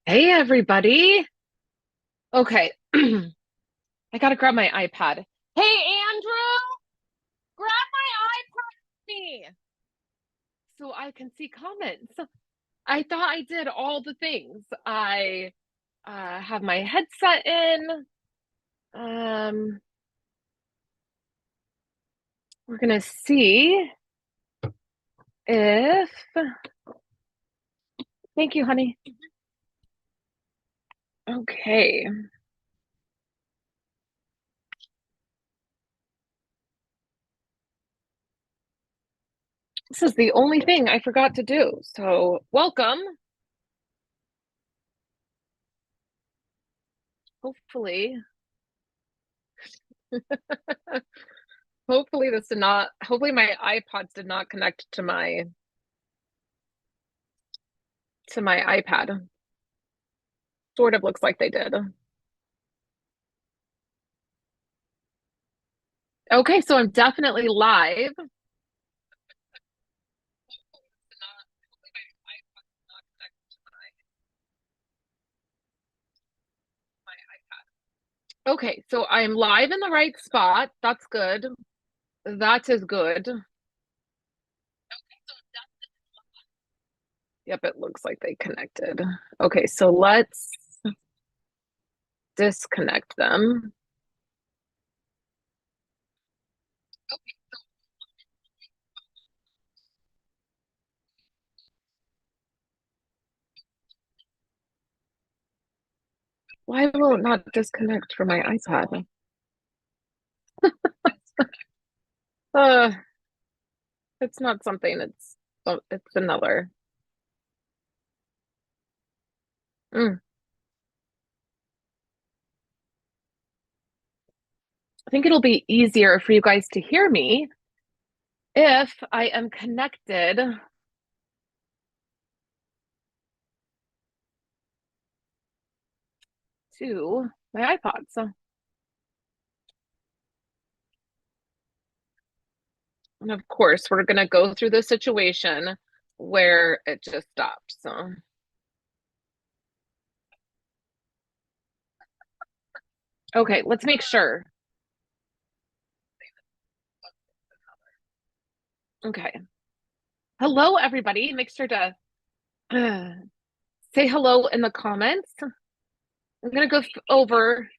Hey, everybody. Okay. I gotta grab my iPad. Hey, Andrew, grab my iPad for me so I can see comments. I thought I did all the things. I have my headset in. Um, we're gonna see if, thank you, honey. Okay. This is the only thing I forgot to do. So, welcome. Hopefully, hopefully this did not, hopefully my iPods did not connect to my iPad. Sort of looks like they did. Okay, so I'm definitely live. Okay, so I'm live in the right spot. That's good. That is good. Yep, it looks like they connected. Okay, so let's disconnect them. Why will it not disconnect from my iPad? Uh, it's not something, it's another. Mm. I think it'll be easier for you guys to hear me if I am connected to my iPod. So, and of course, we're going to go through the situation where it just stops. So, okay, let's make sure. Okay. Hello, everybody. Make sure to uh, say hello in the comments. I'm going to go over.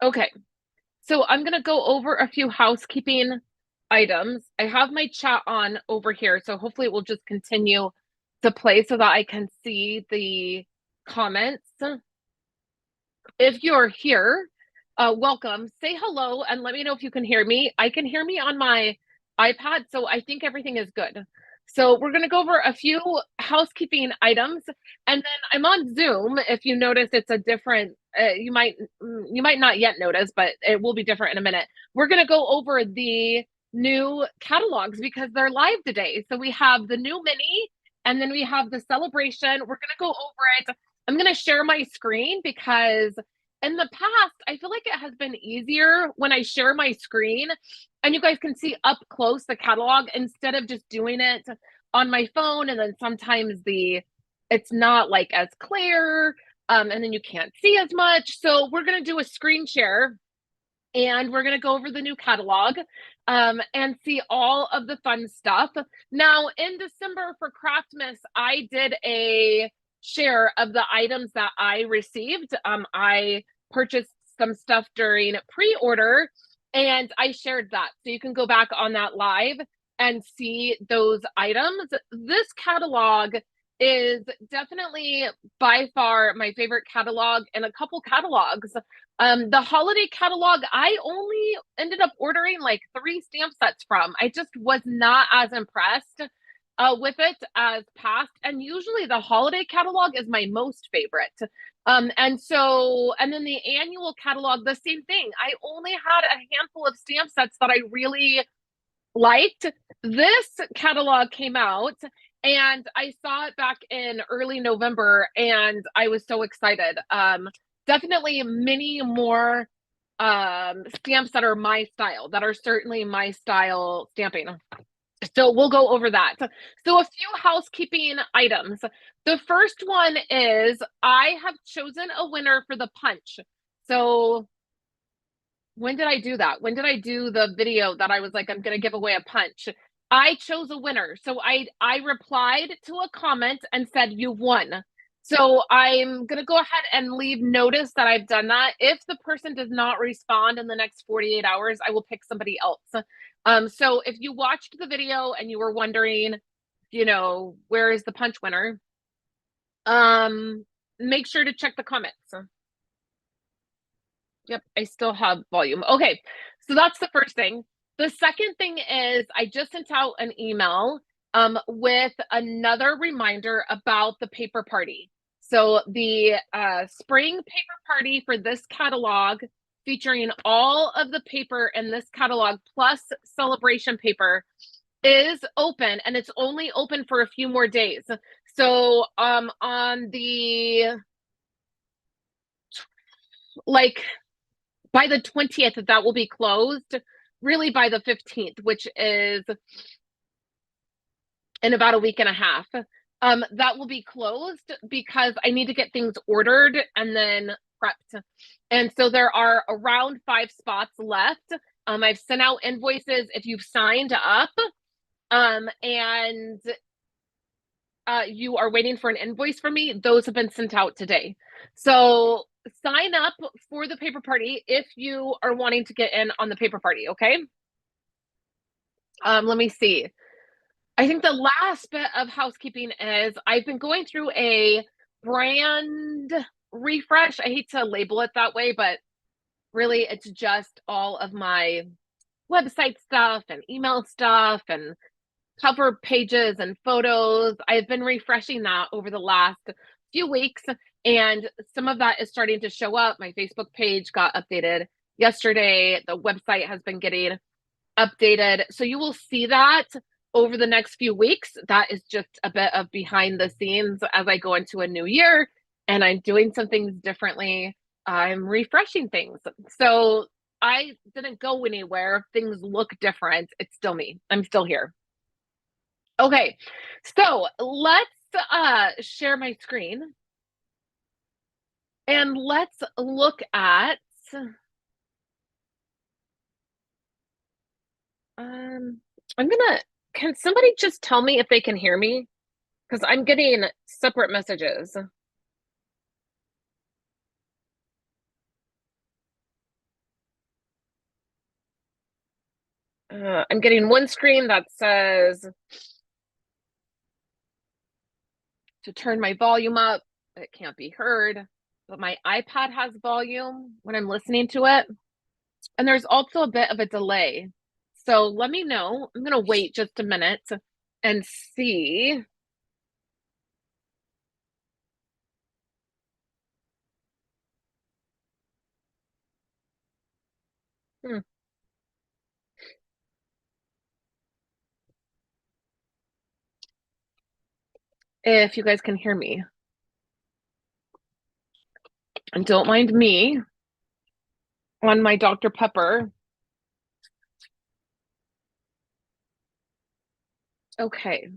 Okay. So I'm going to go over a few housekeeping items. I have my chat on over here. So hopefully it will just continue to play so that I can see the comments. If you're here, welcome. Say hello and let me know if you can hear me. I can hear me on my iPad, so I think everything is good. So we're going to go over a few housekeeping items, and then I'm on Zoom. If you notice, it's a different. You might not yet notice, but it will be different in a minute. We're going to go over the new catalogs because they're live today. So we have the new mini, and then we have the celebration. We're going to go over it. I'm going to share my screen because in the past, I feel like it has been easier when I share my screen and you guys can see up close the catalog instead of just doing it on my phone. And then sometimes it's not like as clear, and then you can't see as much. So we're going to do a screen share and we're going to go over the new catalog and see all of the fun stuff. Now, in December for Craftmas, I did a share of the items that I received. I purchased some stuff during pre-order and I shared that. So you can go back on that live and see those items. This catalog is definitely by far my favorite catalog in a couple catalogs. The holiday catalog, I only ended up ordering like 3 stamp sets from. I just was not as impressed with it as past. And usually the holiday catalog is my most favorite. And then the annual catalog, the same thing. I only had a handful of stamp sets that I really liked. This catalog came out and I saw it back in early November and I was so excited. Definitely many more stamps that are my style, that are certainly my style stamping. So we'll go over that. So a few housekeeping items. The first one is I have chosen a winner for the punch. So when did I do that? When did I do the video that I was like, I'm going to give away a punch? I chose a winner. So I replied to a comment and said, you won. So I'm going to go ahead and leave notice that I've done that. If the person does not respond in the next 48 hours, I will pick somebody else. So if you watched the video and you were wondering, where is the punch winner? Make sure to check the comments. Yep, I still have volume. Okay, so that's the first thing. The second thing is I just sent out an email with another reminder about the paper party. So the spring paper party for this catalog, featuring all of the paper in this catalog plus celebration paper, is open, and it's only open for a few more days. So on the like by the 20th, that will be closed, really by the 15th, which is in about a week and a half. That will be closed because I need to get things ordered and then prepped. And so there are around 5 spots left. I've sent out invoices if you've signed up and you are waiting for an invoice from me. Those have been sent out today. So sign up for the paper party if you are wanting to get in on the paper party, okay? Let me see. I think the last bit of housekeeping is I've been going through a brand refresh. I hate to label it that way, but really it's just all of my website stuff and email stuff and cover pages and photos. I've been refreshing that over the last few weeks, and some of that is starting to show up. My Facebook page got updated yesterday. The website has been getting updated. So you will see that over the next few weeks. That is just a bit of behind the scenes as I go into a new year and I'm doing some things differently. I'm refreshing things. So I didn't go anywhere. Things look different. It's still me. I'm still here. Okay, so let's share my screen and let's look at can somebody just tell me if they can hear me? Because I'm getting separate messages. I'm getting one screen that says to turn my volume up. It can't be heard, but my iPad has volume when I'm listening to it. And there's also a bit of a delay. So let me know. I'm going to wait just a minute and see. If you guys can hear me. And don't mind me on my Dr. Pepper. Okay.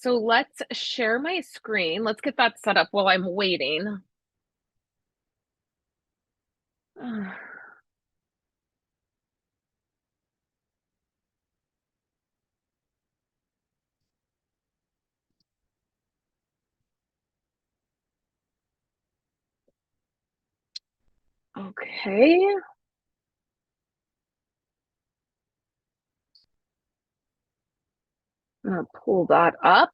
So let's share my screen. Let's get that set up while I'm waiting. Okay. I'm gonna pull that up.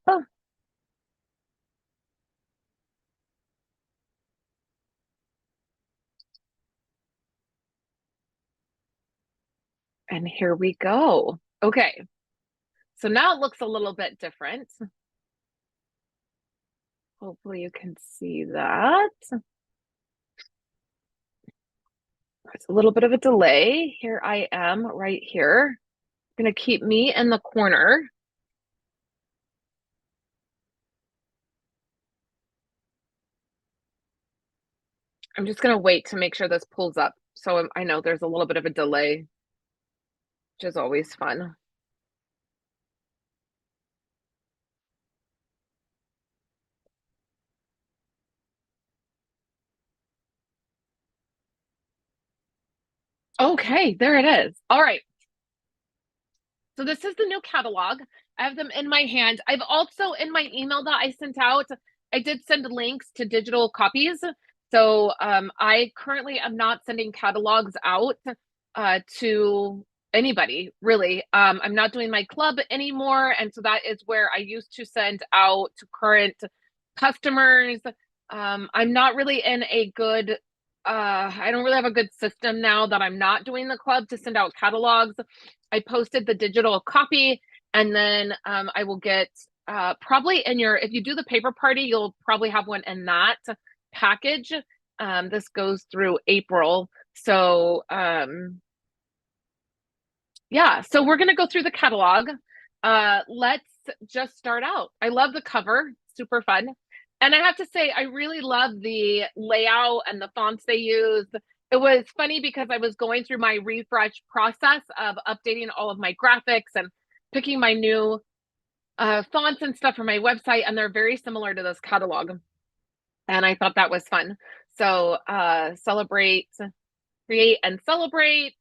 And here we go. Okay. So now it looks a little bit different. Hopefully you can see that. There's a little bit of a delay. Here I am right here. I'm gonna keep me in the corner. I'm just gonna wait to make sure this pulls up. So I know there's a little bit of a delay, which is always fun. Okay, there it is. All right. So this is the new catalog. I have them in my hand. I've also, in my email that I sent out, I did send links to digital copies. So I currently am not sending catalogs out to anybody, really. I'm not doing my club anymore. And so that is where I used to send out to current customers. I'm not really in a good, I don't really have a good system now that I'm not doing the club to send out catalogs. I posted the digital copy, and then I will get probably in your, if you do the paper party, you'll probably have one in that package. This goes through April. So yeah, so we're gonna go through the catalog. Let's just start out. I love the cover, super fun. And I have to say, I really love the layout and the fonts they use. It was funny because I was going through my refresh process of updating all of my graphics and picking my new fonts and stuff for my website, and they're very similar to this catalog. And I thought that was fun. So celebrate, create, and celebrate.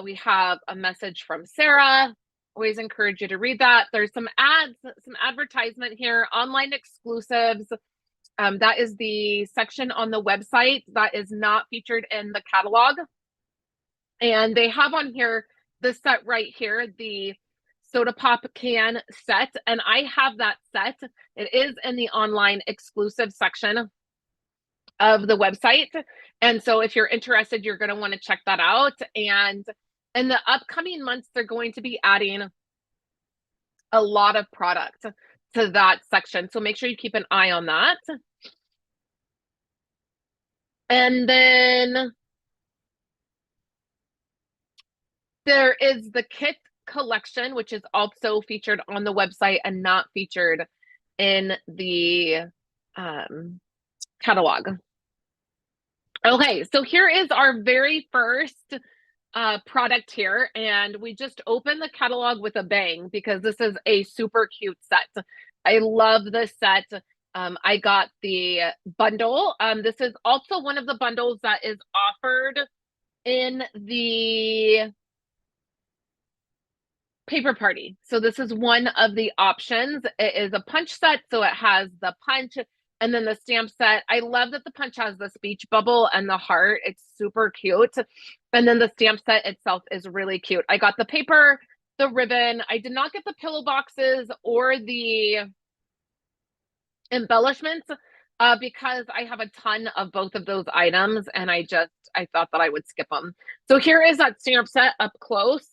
We have a message from Sarah. Always encourage you to read that. There's some ads, some advertisement here, online exclusives. That is the section on the website that is not featured in the catalog. And they have on here the set right here, the soda pop can set. And I have that set. It is in the online exclusive section of the website. And so if you're interested, you're going to want to check that out. And in the upcoming months, they're going to be adding a lot of product to that section. So make sure you keep an eye on that. And then there is the kit collection, which is also featured on the website and not featured in the catalog. Okay, so here is our very first product here, and we just opened the catalog with a bang because this is a super cute set. I love this set. I got the bundle. This is also one of the bundles that is offered in the paper party. So this is one of the options. It is a punch set, so it has the punch and then the stamp set. I love that the punch has the speech bubble and the heart. It's super cute. And then the stamp set itself is really cute. I got the paper, the ribbon. I did not get the pillow boxes or the embellishments because I have a ton of both of those items, and I thought that I would skip them. So here is that stamp set up close.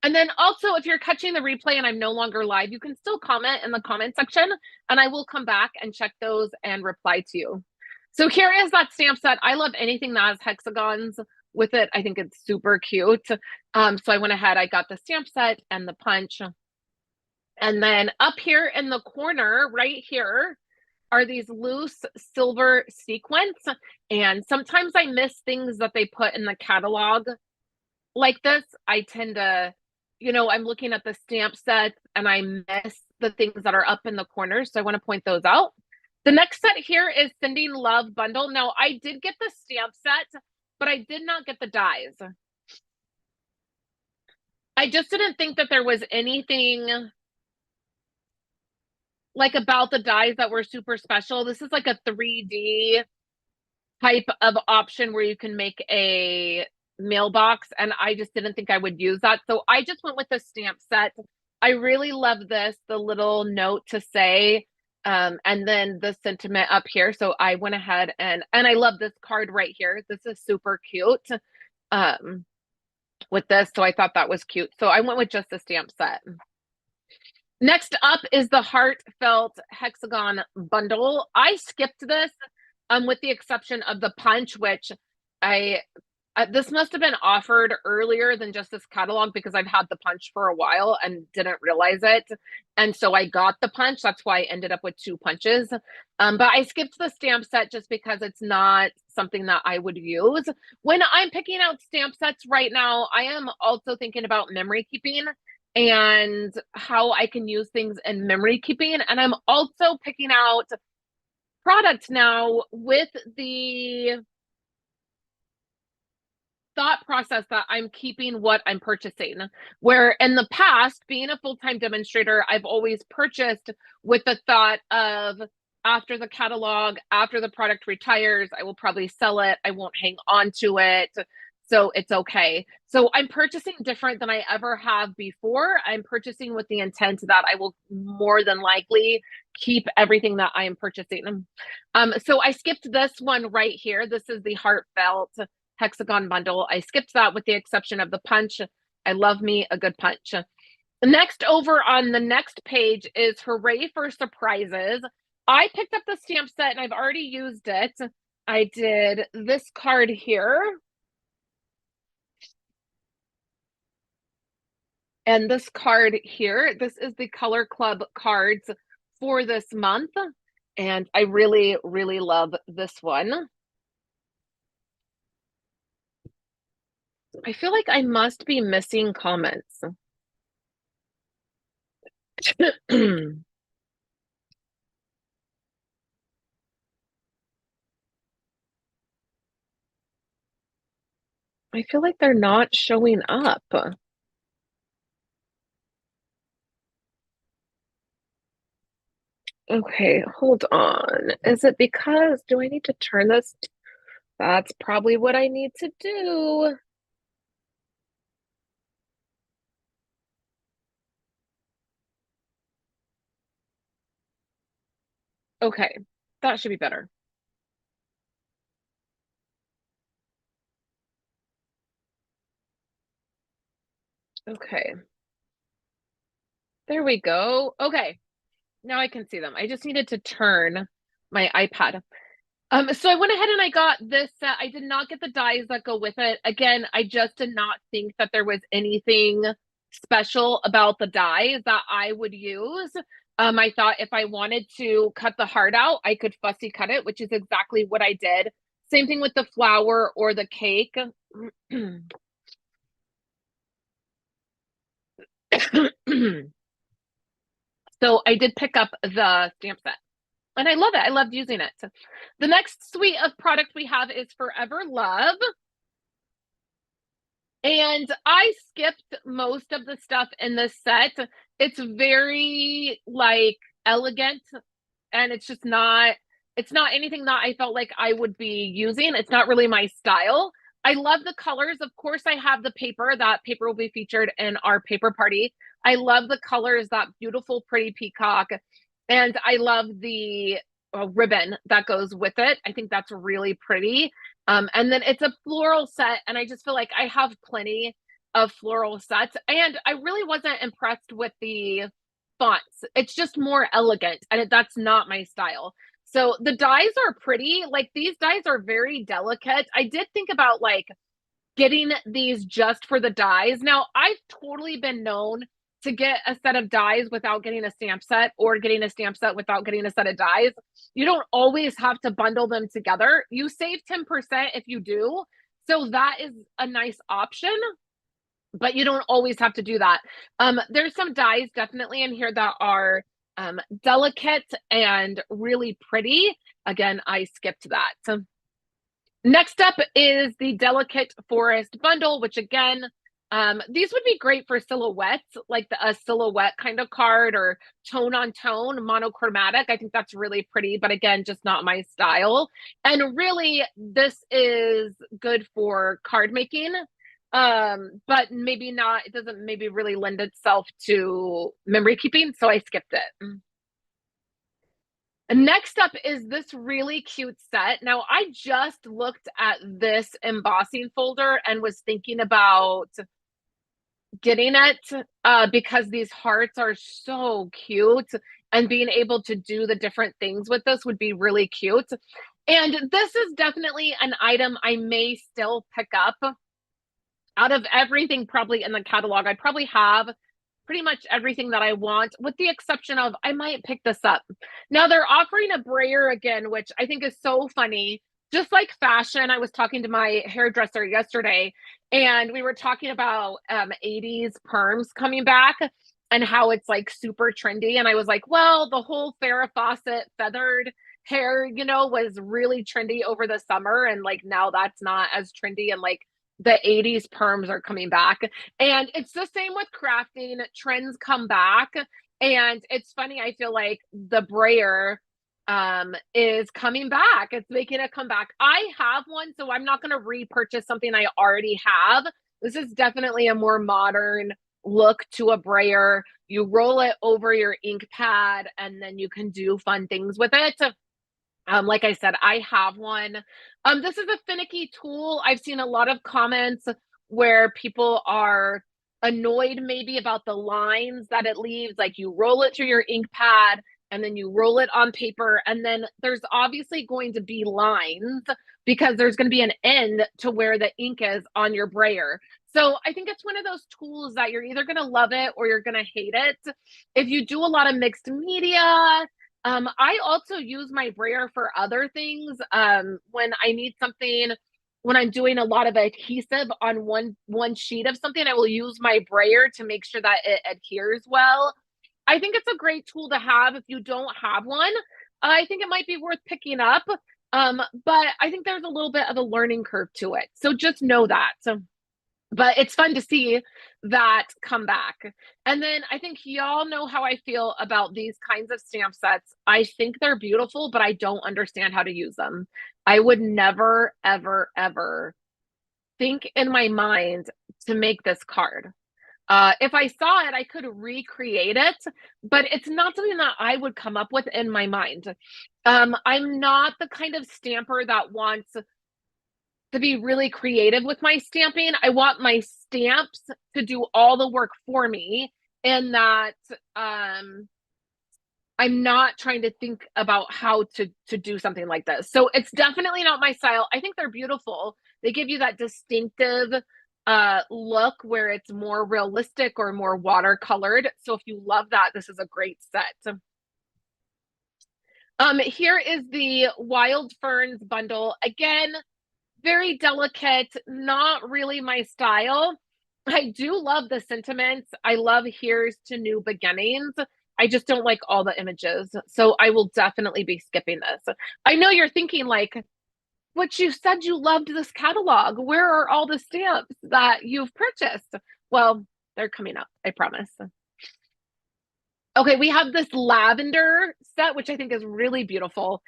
And then also, if you're catching the replay and I'm no longer live, you can still comment in the comment section, and I will come back and check those and reply to you. So here is that stamp set. I love anything that has hexagons with it. I think it's super cute. So I went ahead, I got the stamp set and the punch. And then up here in the corner, right here, are these loose silver sequins. And sometimes I miss things that they put in the catalog like this. I tend to, I'm looking at the stamp set and I miss the things that are up in the corners. So I want to point those out. The next set here is Sending Love Bundle. Now, I did get the stamp set, but I did not get the dies. I just didn't think that there was anything like about the dies that were super special. This is like a 3D type of option where you can make a mailbox, and I just didn't think I would use that. So I just went with the stamp set. I really love this, the little note to say, and then the sentiment up here. So I went ahead and I love this card right here. This is super cute with this. So I thought that was cute. So I went with just the stamp set. Next up is the Heartfelt Hexagon Bundle. I skipped this with the exception of the punch, which this must have been offered earlier than just this catalog because I've had the punch for a while and didn't realize it. And so I got the punch. That's why I ended up with 2 punches. But I skipped the stamp set just because it's not something that I would use. When I'm picking out stamp sets right now, I am also thinking about memory keeping and how I can use things in memory keeping. And I'm also picking out product now with the thought process that I'm keeping what I'm purchasing. Where in the past, being a full-time demonstrator, I've always purchased with the thought of after the catalog, after the product retires, I will probably sell it. I won't hang on to it. So it's okay. So I'm purchasing different than I ever have before. I'm purchasing with the intent that I will more than likely keep everything that I am purchasing. So I skipped this one right here. This is the heartfelt hexagon bundle. I skipped that with the exception of the punch. I love me a good punch. Next, over on the next page is Hooray for Surprises. I picked up the stamp set and I've already used it. I did this card here. And this card here. This is the Color Club cards for this month. And I really, really love this one. I feel like I must be missing comments. I feel like they're not showing up. Okay, hold on. Is it because, do I need to turn this? That's probably what I need to do. Okay, that should be better. Okay. There we go. Okay. Now I can see them. I just needed to turn my iPad. So I went ahead and I got this set. I did not get the dies that go with it. Again, I just did not think that there was anything special about the dies that I would use. I thought if I wanted to cut the heart out, I could fussy cut it, which is exactly what I did. Same thing with the flower or the cake. So I did pick up the stamp set. And I love it. I loved using it. The next suite of product we have is Forever Love. And I skipped most of the stuff in this set. It's very like elegant and it's just not, it's not anything that I felt like I would be using. It's not really my style. I love the colors. Of course, I have the paper. That paper will be featured in our paper party. I love the colors, that beautiful, pretty peacock. And I love the ribbon that goes with it. I think that's really pretty. And then it's a floral set. And I just feel like I have plenty of floral sets. And I really wasn't impressed with the fonts. It's just more elegant. And that's not my style. So the dies are pretty. Like these dies are very delicate. I did think about like getting these just for the dies. Now, I've totally been known to get a set of dies without getting a stamp set or getting a stamp set without getting a set of dies. You don't always have to bundle them together. You save 10% if you do. So that is a nice option, but you don't always have to do that. There's some dies definitely in here that are delicate and really pretty. Again, I skipped that. So next up is the Delicate Forest bundle, which again, these would be great for silhouettes, like a silhouette kind of card or tone on tone, monochromatic. I think that's really pretty, but again, just not my style. And really, this is good for card making, but maybe not, it doesn't maybe really lend itself to memory keeping, so I skipped it. Next up is this really cute set. Now, I just looked at this embossing folder and was thinking about getting it because these hearts are so cute and being able to do the different things with this would be really cute. And this is definitely an item I may still pick up. Out of everything probably in the catalog, I probably have pretty much everything that I want, with the exception of I might pick this up. Now they're offering a brayer again, which I think is so funny. Just like fashion, I was talking to my hairdresser yesterday, and we were talking about 80s perms coming back and how it's like super trendy. And I was like, well, the whole Farrah Fawcett feathered hair, you know, was really trendy over the summer, and like now that's not as trendy, and like the 80s perms are coming back. And it's the same with crafting. Trends come back. And it's funny, I feel like the brayer is coming back. It's making a comeback. I have one, so I'm not going to repurchase something I already have. This is definitely a more modern look to a brayer. You roll it over your ink pad and then you can do fun things with it. Like I said, I have one. This is a finicky tool. I've seen a lot of comments where people are annoyed maybe about the lines that it leaves. Like you roll it through your ink pad and then you roll it on paper, and then there's obviously going to be lines because there's going to be an end to where the ink is on your brayer. So I think it's one of those tools that you're either going to love it or you're going to hate it. If you do a lot of mixed media, I also use my brayer for other things. When I need something, when I'm doing a lot of adhesive on one sheet of something, I will use my brayer to make sure that it adheres well. I think it's a great tool to have if you don't have one. I think it might be worth picking up. But I think there's a little bit of a learning curve to it. So just know that. But it's fun to see that come back. And then I think y'all know how I feel about these kinds of stamp sets. I think they're beautiful, but I don't understand how to use them. I would never, ever, ever think in my mind to make this card. If I saw it, I could recreate it, but it's not something that I would come up with in my mind. I'm not the kind of stamper that wants to be really creative with my stamping. I want my stamps to do all the work for me, and that I'm not trying to think about how to do something like this. So it's definitely not my style. I think they're beautiful. They give you that distinctive look where it's more realistic or more watercolored. So if you love that, this is a great set. Here is the Wild Ferns bundle. Again, very delicate, not really my style. I do love the sentiments. I love Here's to New Beginnings. I just don't like all the images. So I will definitely be skipping this. I know you're thinking like, but you said you loved this catalog. Where are all the stamps that you've purchased? Well, they're coming up, I promise. Okay, we have this lavender set, which I think is really beautiful.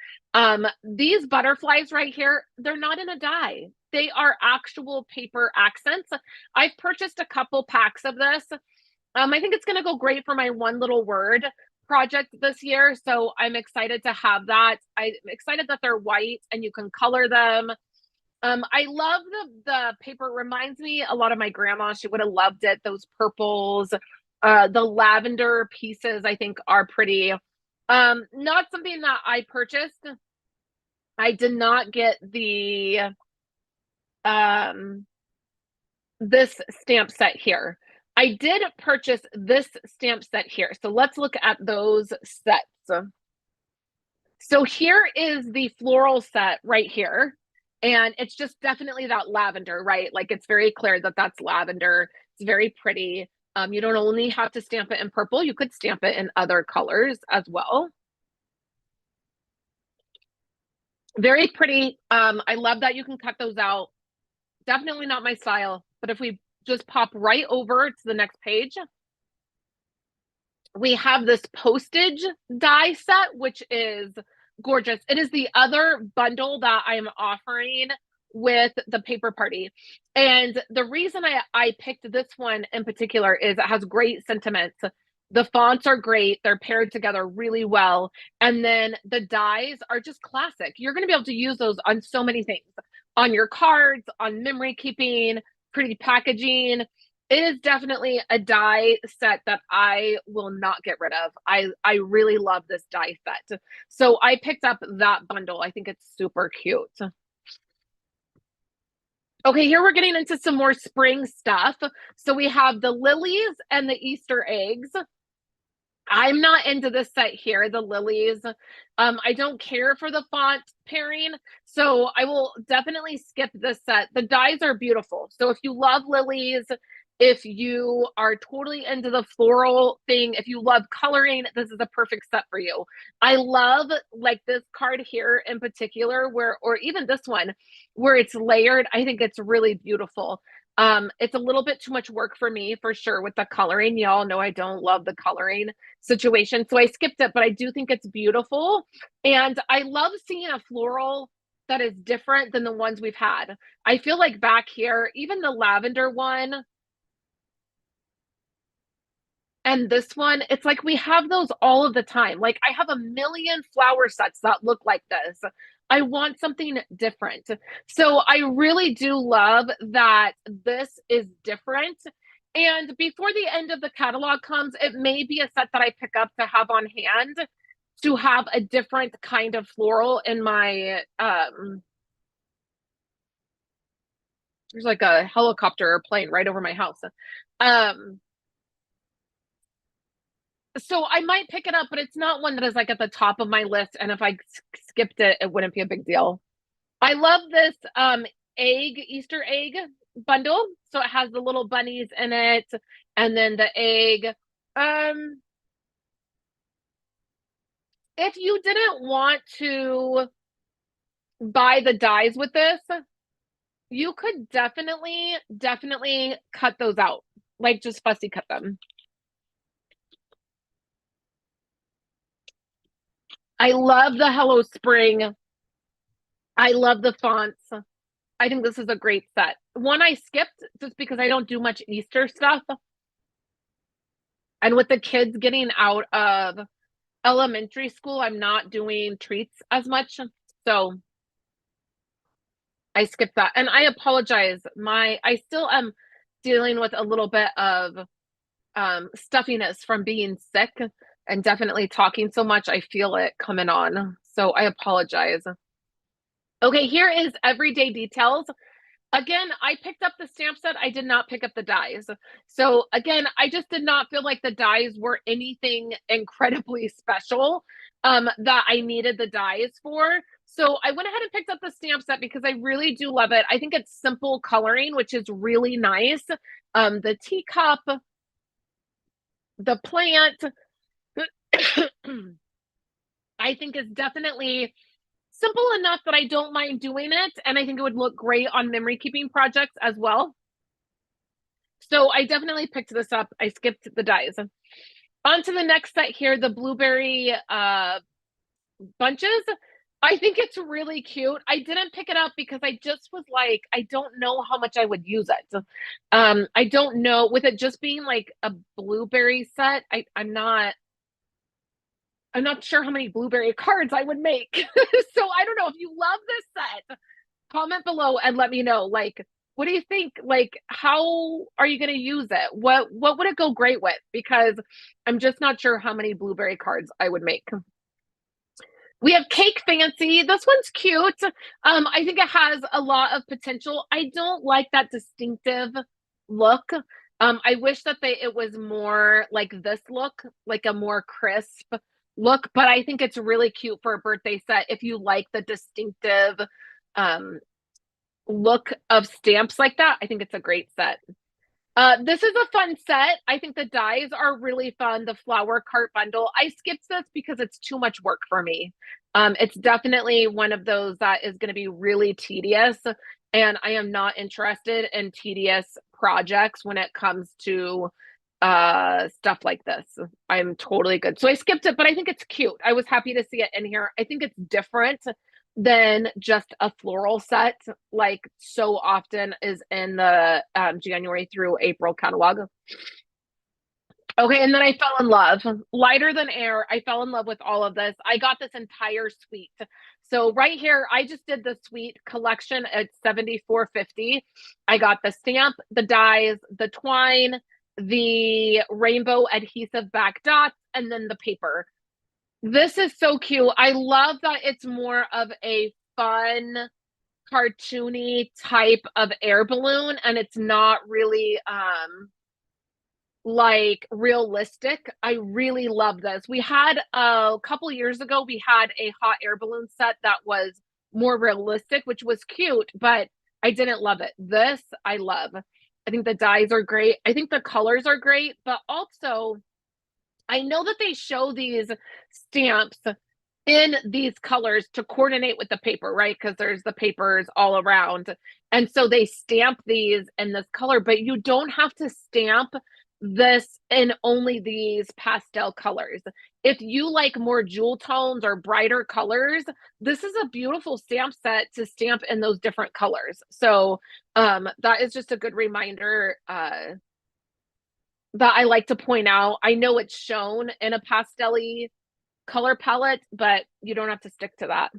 These butterflies right here, they're not in a die. They are actual paper accents. I've purchased a couple packs of this. I think it's gonna go great for my one little word project this year. So I'm excited to have that. I'm excited that they're white and you can color them. I love the paper. It reminds me a lot of my grandma. She would have loved it. Those purples, the lavender pieces, I think are pretty. Not something that I purchased. I did not get the this stamp set here. I did purchase this stamp set here. So let's look at those sets. So here is the floral set right here. And it's just definitely that lavender, right? Like it's very clear that that's lavender. It's very pretty. You don't only have to stamp it in purple. You could stamp it in other colors as well. Very pretty. I love that you can cut those out. Definitely not my style. But if we just pop right over to the next page, we have this postage die set, which is gorgeous. It is the other bundle that I'm offering with the paper party. And the reason I picked this one in particular is it has great sentiments. The fonts are great. They're paired together really well. And then the dies are just classic. You're going to be able to use those on so many things, on your cards, on memory keeping, pretty packaging. It is definitely a die set that I will not get rid of. I really love this die set. So I picked up that bundle. I think it's super cute. Okay, here we're getting into some more spring stuff. So we have the lilies and the Easter eggs. I'm not into this set here, the lilies. I don't care for the font pairing, so I will definitely skip this set. The dies are beautiful. So if you love lilies, If you are totally into the floral thing, if you love coloring, this is a perfect set for you. I love like this card here in particular where, or even this one where it's layered. I think it's really beautiful. It's a little bit too much work for me for sure with the coloring. Y'all know I don't love the coloring situation, so I skipped it, but I do think it's beautiful. And I love seeing a floral that is different than the ones we've had. I feel like back here, even the lavender one and this one, it's like we have those all of the time. Like I have a million flower sets that look like this. I want something different. So I really do love that this is different. And before the end of the catalog comes, it may be a set that I pick up to have on hand to have a different kind of floral in my there's like a helicopter plane right over my house. So I might pick it up, but it's not one that is like at the top of my list. And if I skipped it, it wouldn't be a big deal. I love this Easter egg bundle. So it has the little bunnies in it and then the egg. If you didn't want to buy the dies with this, you could definitely cut those out. Like just fussy cut them. I love the Hello Spring. I love the fonts. I think this is a great set. One I skipped just because I don't do much Easter stuff. And with the kids getting out of elementary school, I'm not doing treats as much. So I skipped that. And I apologize. I still am dealing with a little bit of stuffiness from being sick and definitely talking so much. I feel it coming on. So I apologize. Okay, here is Everyday Details. Again, I picked up the stamp set. I did not pick up the dies. So again, I just did not feel like the dies were anything incredibly special that I needed the dies for. So I went ahead and picked up the stamp set because I really do love it. I think it's simple coloring, which is really nice. The teacup, the plant, I think is definitely simple enough that I don't mind doing it. And I think it would look great on memory keeping projects as well. So I definitely picked this up. I skipped the dies. On to the next set here, the blueberry bunches. I think it's really cute. I didn't pick it up because I just was like, I don't know how much I would use it. I don't know, with it just being like a blueberry set, I'm not sure how many blueberry cards I would make. So I don't know if you love this set. Comment below and let me know. Like, what do you think? Like, how are you going to use it? What would it go great with? Because I'm just not sure how many blueberry cards I would make. We have Cake Fancy. This one's cute. I think it has a lot of potential. I don't like that distinctive look. I wish that it was more like this look, like a more crisp look, but I think it's really cute for a birthday set if you like the distinctive look of stamps like that. I think it's a great set. This is a fun set. I think the dies are really fun. The flower cart bundle. I skipped this because it's too much work for me. It's definitely one of those that is going to be really tedious, and I am not interested in tedious projects when it comes to stuff like this. I'm totally good. So I skipped it, but I think it's cute. I was happy to see it in here. I think it's different than just a floral set like so often is in the January through April catalog. Okay, and then I fell in love. Lighter Than Air. I fell in love with all of this. I got this entire suite. So right here, I just did the suite collection at $74.50. I got the stamp, the dies, the twine, the rainbow adhesive back dots, and then the paper. This is so cute. I love that it's more of a fun, cartoony type of air balloon, and it's not really like realistic. I really love this. We had a couple years ago, we had a hot air balloon set that was more realistic, which was cute, but I didn't love it. This I love. I think the dyes are great. I think the colors are great, but also I know that they show these stamps in these colors to coordinate with the paper, right? Because there's the papers all around. And so they stamp these in this color, but you don't have to stamp this in only these pastel colors. If you like more jewel tones or brighter colors, this is a beautiful stamp set to stamp in those different colors. So that is just a good reminder that I like to point out. I know it's shown in a pastel-y color palette, but you don't have to stick to that.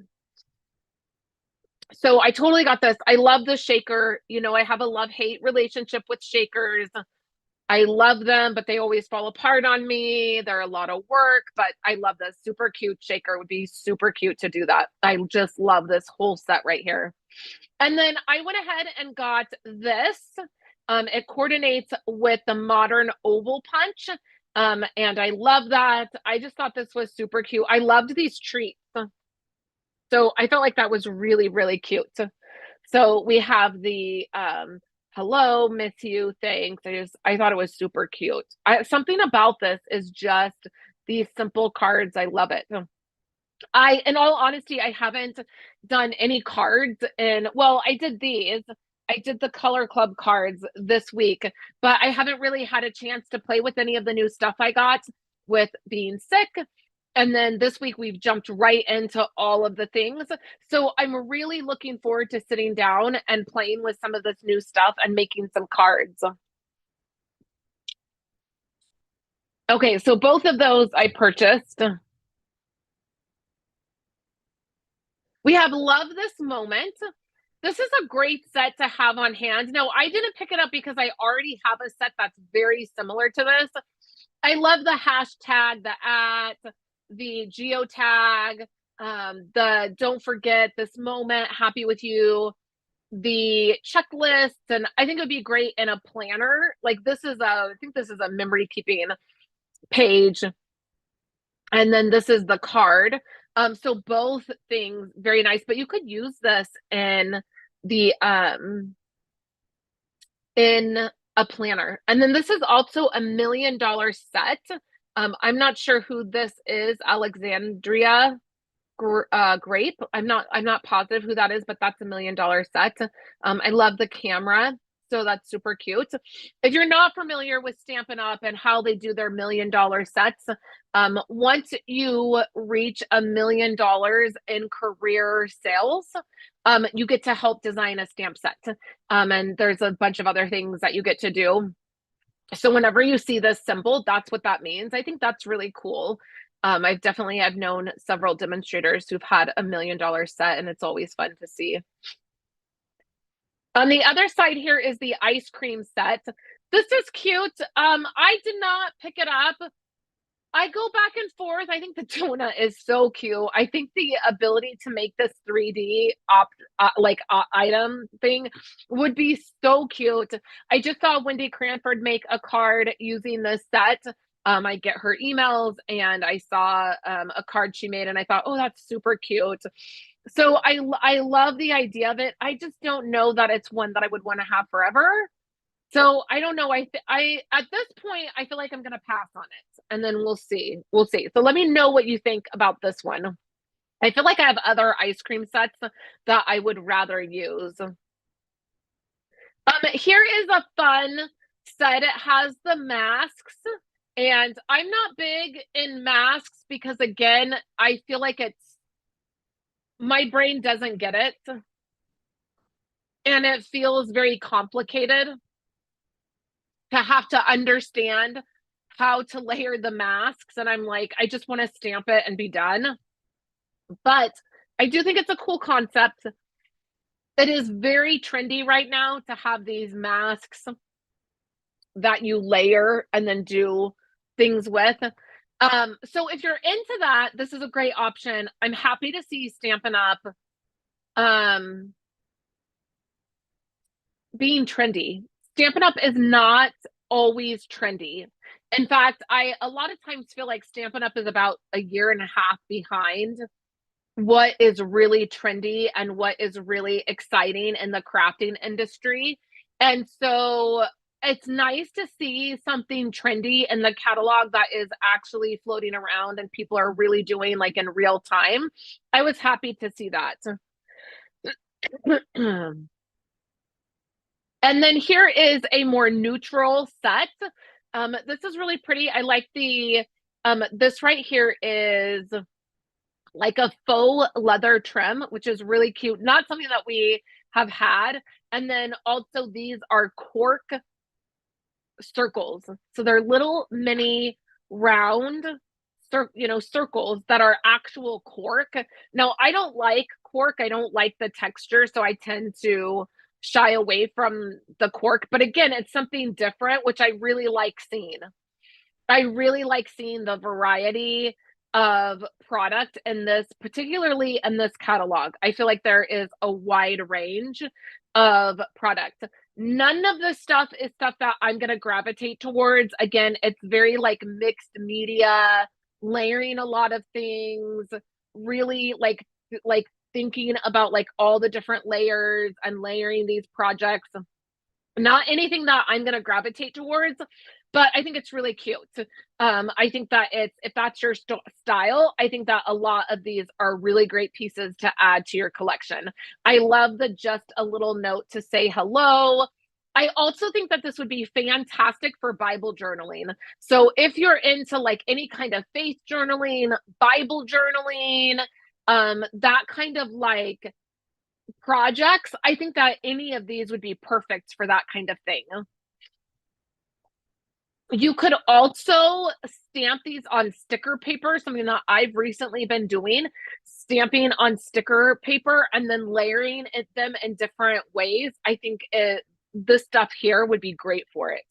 So I totally got this. I love the shaker. You know, I have a love-hate relationship with shakers. I love them, but they always fall apart on me. They're a lot of work, but I love this. Super cute shaker. Would be super cute to do that. I just love this whole set right here. And then I went ahead and got this. It coordinates with the modern oval punch. And I love that. I just thought this was super cute. I loved these treats. So I felt like that was really, really cute. So we have the hello, miss you, thanks. I thought it was super cute. Something about this is just these simple cards. I love it. In all honesty, I haven't done any cards well, I did these. I did the Color Club cards this week, but I haven't really had a chance to play with any of the new stuff I got with being sick. And then this week we've jumped right into all of the things. So I'm really looking forward to sitting down and playing with some of this new stuff and making some cards. Okay, so both of those I purchased. We have Love This Moment. This is a great set to have on hand. No, I didn't pick it up because I already have a set that's very similar to this. I love the hashtag, the at, the geotag, the don't forget this moment, happy with you, the checklist, and I think it would be great in a planner. Like I think this is a memory keeping page. And then this is the card. So both things very nice, but you could use this the in a planner. And then this is also $1 million set. I'm not sure who this is, Alexandria Grape. I'm not positive who that is, but that's $1 million set. I love the camera. So that's super cute. If you're not familiar with Stampin' Up! And how they do their $1 million sets, once you reach $1 million in career sales, you get to help design a stamp set. And there's a bunch of other things that you get to do. So whenever you see this symbol, that's what that means. I think that's really cool. I've known several demonstrators who've had $1 million set, and it's always fun to see. On the other side here is the ice cream set. This is cute. I did not pick it up. I go back and forth. I think the donut is so cute. I think the ability to make this 3D item thing would be so cute. I just saw Wendy Cranford make a card using this set. I get her emails and I saw a card she made and I thought, oh, that's super cute. So I love the idea of it. I just don't know that it's one that I would want to have forever. So I don't know. I at this point I feel like I'm gonna pass on it, and then we'll see. We'll see. So let me know what you think about this one. I feel like I have other ice cream sets that I would rather use. Here is a fun set. It has the masks, and I'm not big in masks because again, I feel like my brain doesn't get it, and it feels very complicated to have to understand how to layer the masks. And I'm like, I just want to stamp it and be done. But I do think it's a cool concept. It is very trendy right now to have these masks that you layer and then do things with. So if you're into that, this is a great option. I'm happy to see Stampin' Up! Being trendy. Stampin' Up! Is not always trendy. In fact, I a lot of times feel like Stampin' Up! Is about a year and a half behind what is really trendy and what is really exciting in the crafting industry. And so it's nice to see something trendy in the catalog that is actually floating around and people are really doing like in real time. I was happy to see that. And then here is a more neutral set. This is really pretty. I like the, this right here is like a faux leather trim, which is really cute. Not something that we have had. And then also these are cork circles. So they're little mini round circles that are actual cork. Now, I don't like cork. I don't like the texture, so I tend to shy away from the cork. But again, it's something different, which I really like seeing. I really like seeing the variety of product in this, particularly in this catalog. I feel like there is a wide range of product. None of this stuff is stuff that I'm going to gravitate towards. Again, it's very like mixed media, layering a lot of things, really like thinking about like all the different layers and layering these projects. Not anything that I'm going to gravitate towards, but I think it's really cute. I think that if that's your style, I think that a lot of these are really great pieces to add to your collection. I love the just a little note to say hello. I also think that this would be fantastic for Bible journaling. So if you're into like any kind of faith journaling, Bible journaling, that kind of like projects, I think that any of these would be perfect for that kind of thing. You could also stamp these on sticker paper, something that I've recently been doing, stamping on sticker paper and then layering them in different ways. I think this stuff here would be great for it.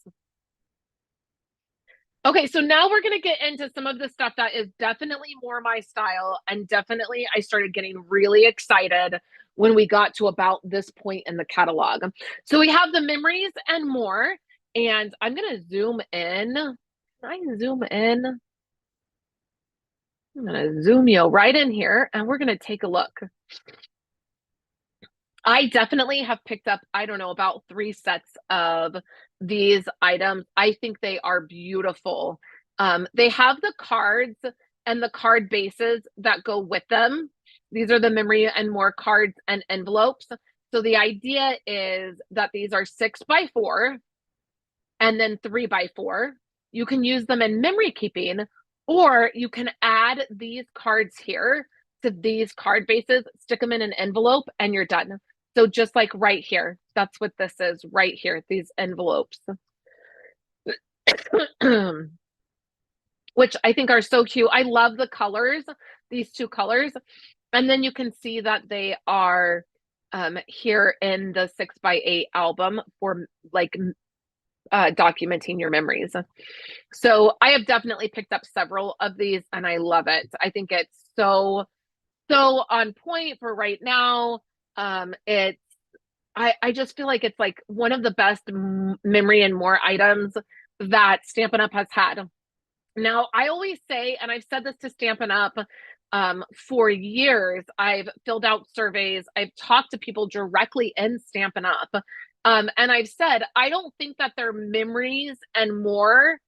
Okay, so now we're going to get into some of the stuff that is definitely more my style, and definitely I started getting really excited when we got to about this point in the catalog. So we have the memories and more, and I'm going to zoom in. Can I zoom in? I'm going to zoom you right in here, and we're going to take a look. I definitely have picked up, I don't know, about 3 sets of these items. I think they are beautiful. They have the cards and the card bases that go with them. These are the memory and more cards and envelopes. So the idea is that these are 6x4 and then 3x4. You can use them in memory keeping, or you can add these cards here to these card bases, stick them in an envelope, and you're done. So just like right here, that's what this is right here, these envelopes, which I think are so cute. I love the colors, these 2 colors. And then you can see that they are here in the 6x8 album for like documenting your memories. So I have definitely picked up several of these and I love it. I think it's so on point for right now. I just feel like it's like one of the best memory and more items that Stampin' Up! Has had. Now, I always say, and I've said this to Stampin' Up! For years, I've filled out surveys, I've talked to people directly in Stampin' Up! And I've said, I don't think that their memories and more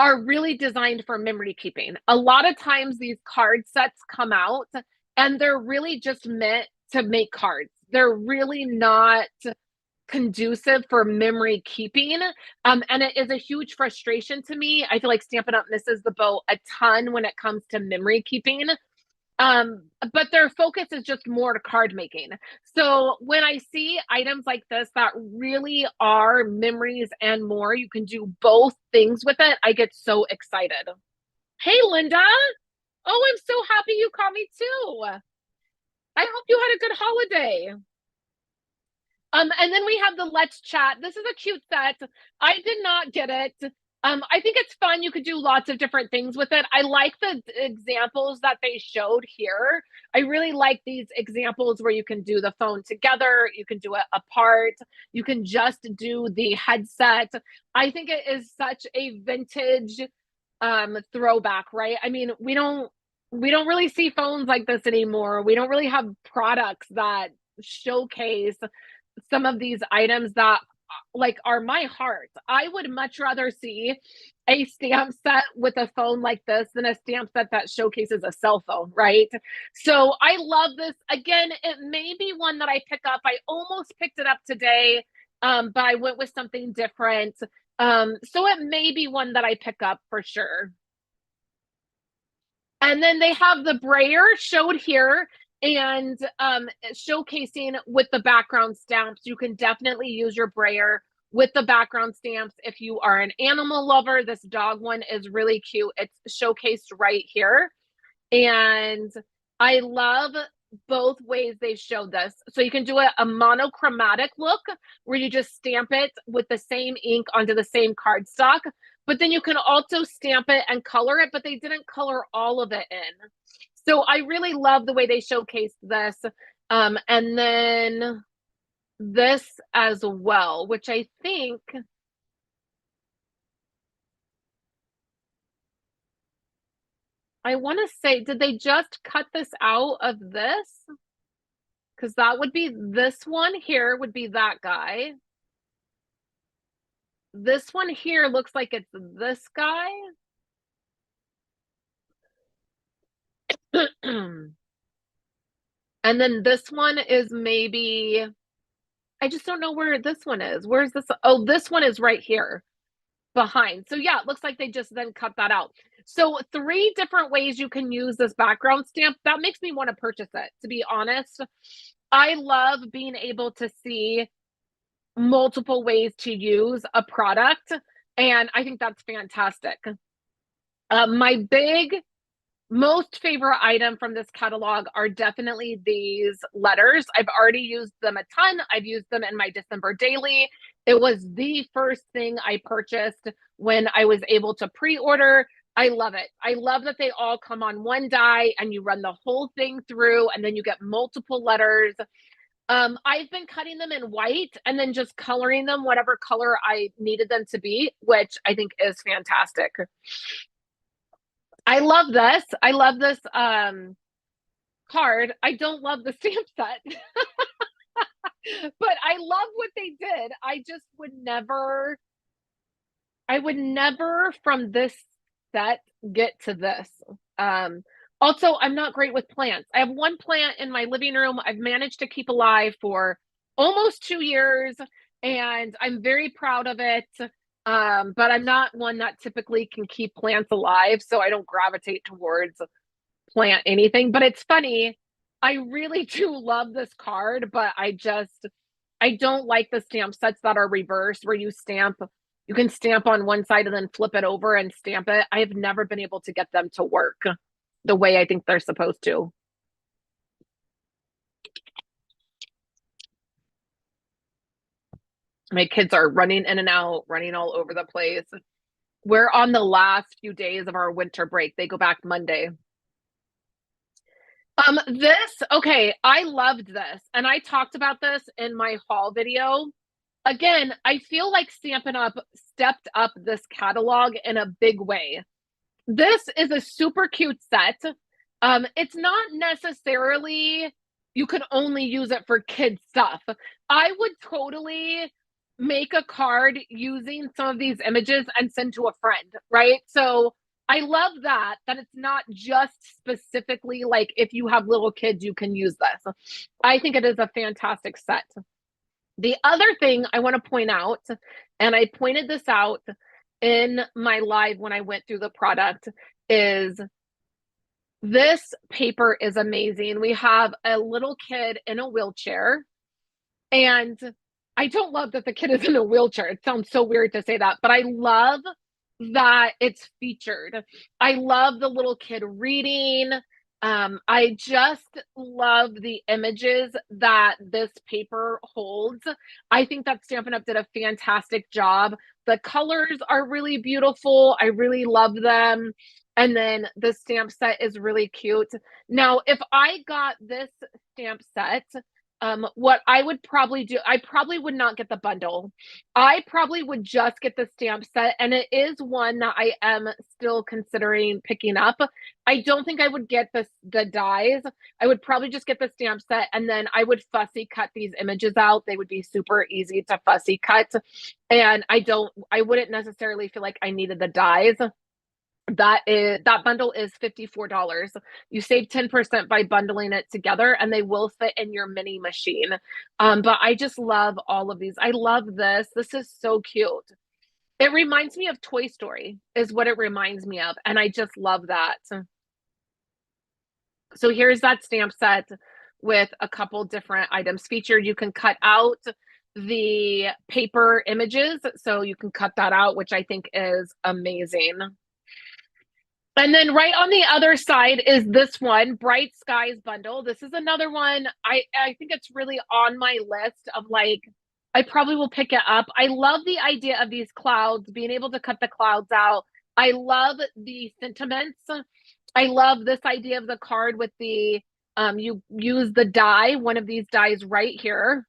are really designed for memory keeping. A lot of times these card sets come out and they're really just meant to make cards. They're really not conducive for memory keeping. And it is a huge frustration to me. I feel like Stampin' Up! Misses the boat a ton when it comes to memory keeping. But their focus is just more to card making. So when I see items like this that really are memories and more, you can do both things with it, I get so excited. Hey, Linda. Oh, I'm so happy you called me too. I hope you had a good holiday. And then we have the Let's Chat. This is a cute set. I did not get it. I think it's fun. You could do lots of different things with it. I like the examples that they showed here. I really like these examples where you can do the phone together, you can do it apart, you can just do the headset. I think it is such a vintage throwback, right? I mean, we don't really see phones like this anymore. We don't really have products that showcase some of these items that like are my heart. I would much rather see a stamp set with a phone like this than a stamp set that showcases a cell phone, right? So I love this. Again, it may be one that I pick up. I almost picked it up today, but I went with something different. So it may be one that I pick up for sure. And then they have the brayer showed here and showcasing with the background stamps. You can definitely use your brayer with the background stamps if you are an animal lover. This dog one is really cute. It's showcased right here. And I love both ways they showed this. So you can do a monochromatic look where you just stamp it with the same ink onto the same cardstock, but then you can also stamp it and color it, but they didn't color all of it in. So I really love the way they showcased this. And then this as well, which I think I want to say, did they just cut this out of this? Because that would be this one here would be that guy. This one here looks like it's this guy. And then this one is maybe, I just don't know where this one is. Where's this? Oh, this one is right here behind. So yeah, it looks like they just then cut that out. So 3 different ways you can use this background stamp. That makes me want to purchase it, to be honest. I love being able to see multiple ways to use a product, and I think that's fantastic. My most favorite item from this catalog are definitely these letters. I've already used them a ton. I've used them in my December daily. It was the first thing I purchased when I was able to pre-order. I love it. I love that they all come on one die and you run the whole thing through and then you get multiple letters. I've been cutting them in white and then just coloring them whatever color I needed them to be, which I think is fantastic. I love this. I love this card. I don't love the stamp set, but I love what they did. I just would never, I would never from this set get to this. Also, I'm not great with plants. I have one plant in my living room I've managed to keep alive for almost 2 years, and I'm very proud of it. But I'm not one that typically can keep plants alive, so I don't gravitate towards plant anything. But it's funny, I really do love this card, but I don't like the stamp sets that are reversed where you can stamp on one side and then flip it over and stamp it. I have never been able to get them to work the way I think they're supposed to. My kids are running in and out, running all over the place. We're on the last few days of our winter break. They go back Monday. Okay, I loved this. And I talked about this in my haul video. Again, I feel like Stampin' Up! Stepped up this catalog in a big way. This is a super cute set. It's not necessarily you can only use it for kid stuff. I would totally make a card using some of these images and send to a friend, right? So I love that it's not just specifically like if you have little kids, you can use this. I think it is a fantastic set. The other thing I want to point out, and I pointed this out in my live when I went through the product, is this paper is amazing. We have a little kid in a wheelchair, and I don't love that the kid is in a wheelchair. It sounds so weird to say that, but I love that it's featured. I love the little kid reading. I just love the images that this paper holds. I think that Stampin' Up! Did a fantastic job. The colors are really beautiful. I really love them. And then the stamp set is really cute. Now, if I got this stamp set What I would probably do, I probably would not get the bundle. I probably would just get the stamp set, and it is one that I am still considering picking up. I don't think I would get the dies. I would probably just get the stamp set, and then I would fussy cut these images out. They would be super easy to fussy cut, and I wouldn't necessarily feel like I needed the dies. That bundle is $54. You save 10% by bundling it together, and they will fit in your mini machine. But I just love all of these. I love this. This is so cute. It reminds me of Toy Story, is what it reminds me of, and I just love that. So here's that stamp set with a couple different items featured. You can cut out the paper images, so you can cut that out, which I think is amazing. And then right on the other side is this one, Bright Skies bundle. This is another one. I think it's really on my list of like, I probably will pick it up. I love the idea of these clouds, being able to cut the clouds out. I love the sentiments. I love this idea of the card with the, you use the die, one of these dies right here.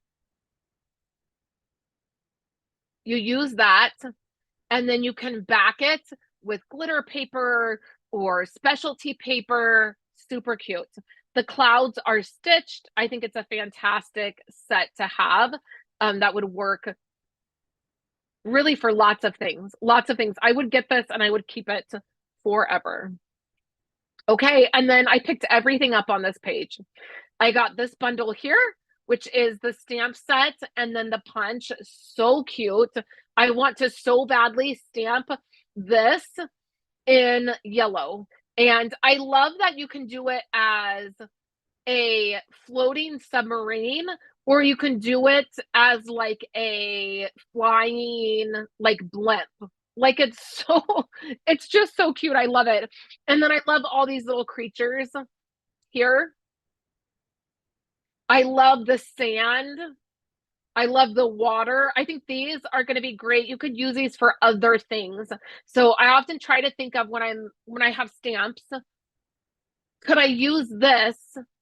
You use that, and then you can back it with glitter paper or specialty paper. Super cute. The clouds are stitched. I think it's a fantastic set to have. That would work really for lots of things. Lots of things. I would get this and I would keep it forever. Okay, and then I picked everything up on this page. I got this bundle here, which is the stamp set, and then the punch. So cute. I want to so badly stamp this in yellow. And I love that you can do it as a floating submarine, or you can do it as like a flying like blimp. Like it's just so cute. I love it. And then I love all these little creatures here. I love the sand. I love the water. I think these are going to be great. You could use these for other things. So I often try to think of when I have stamps, could I use this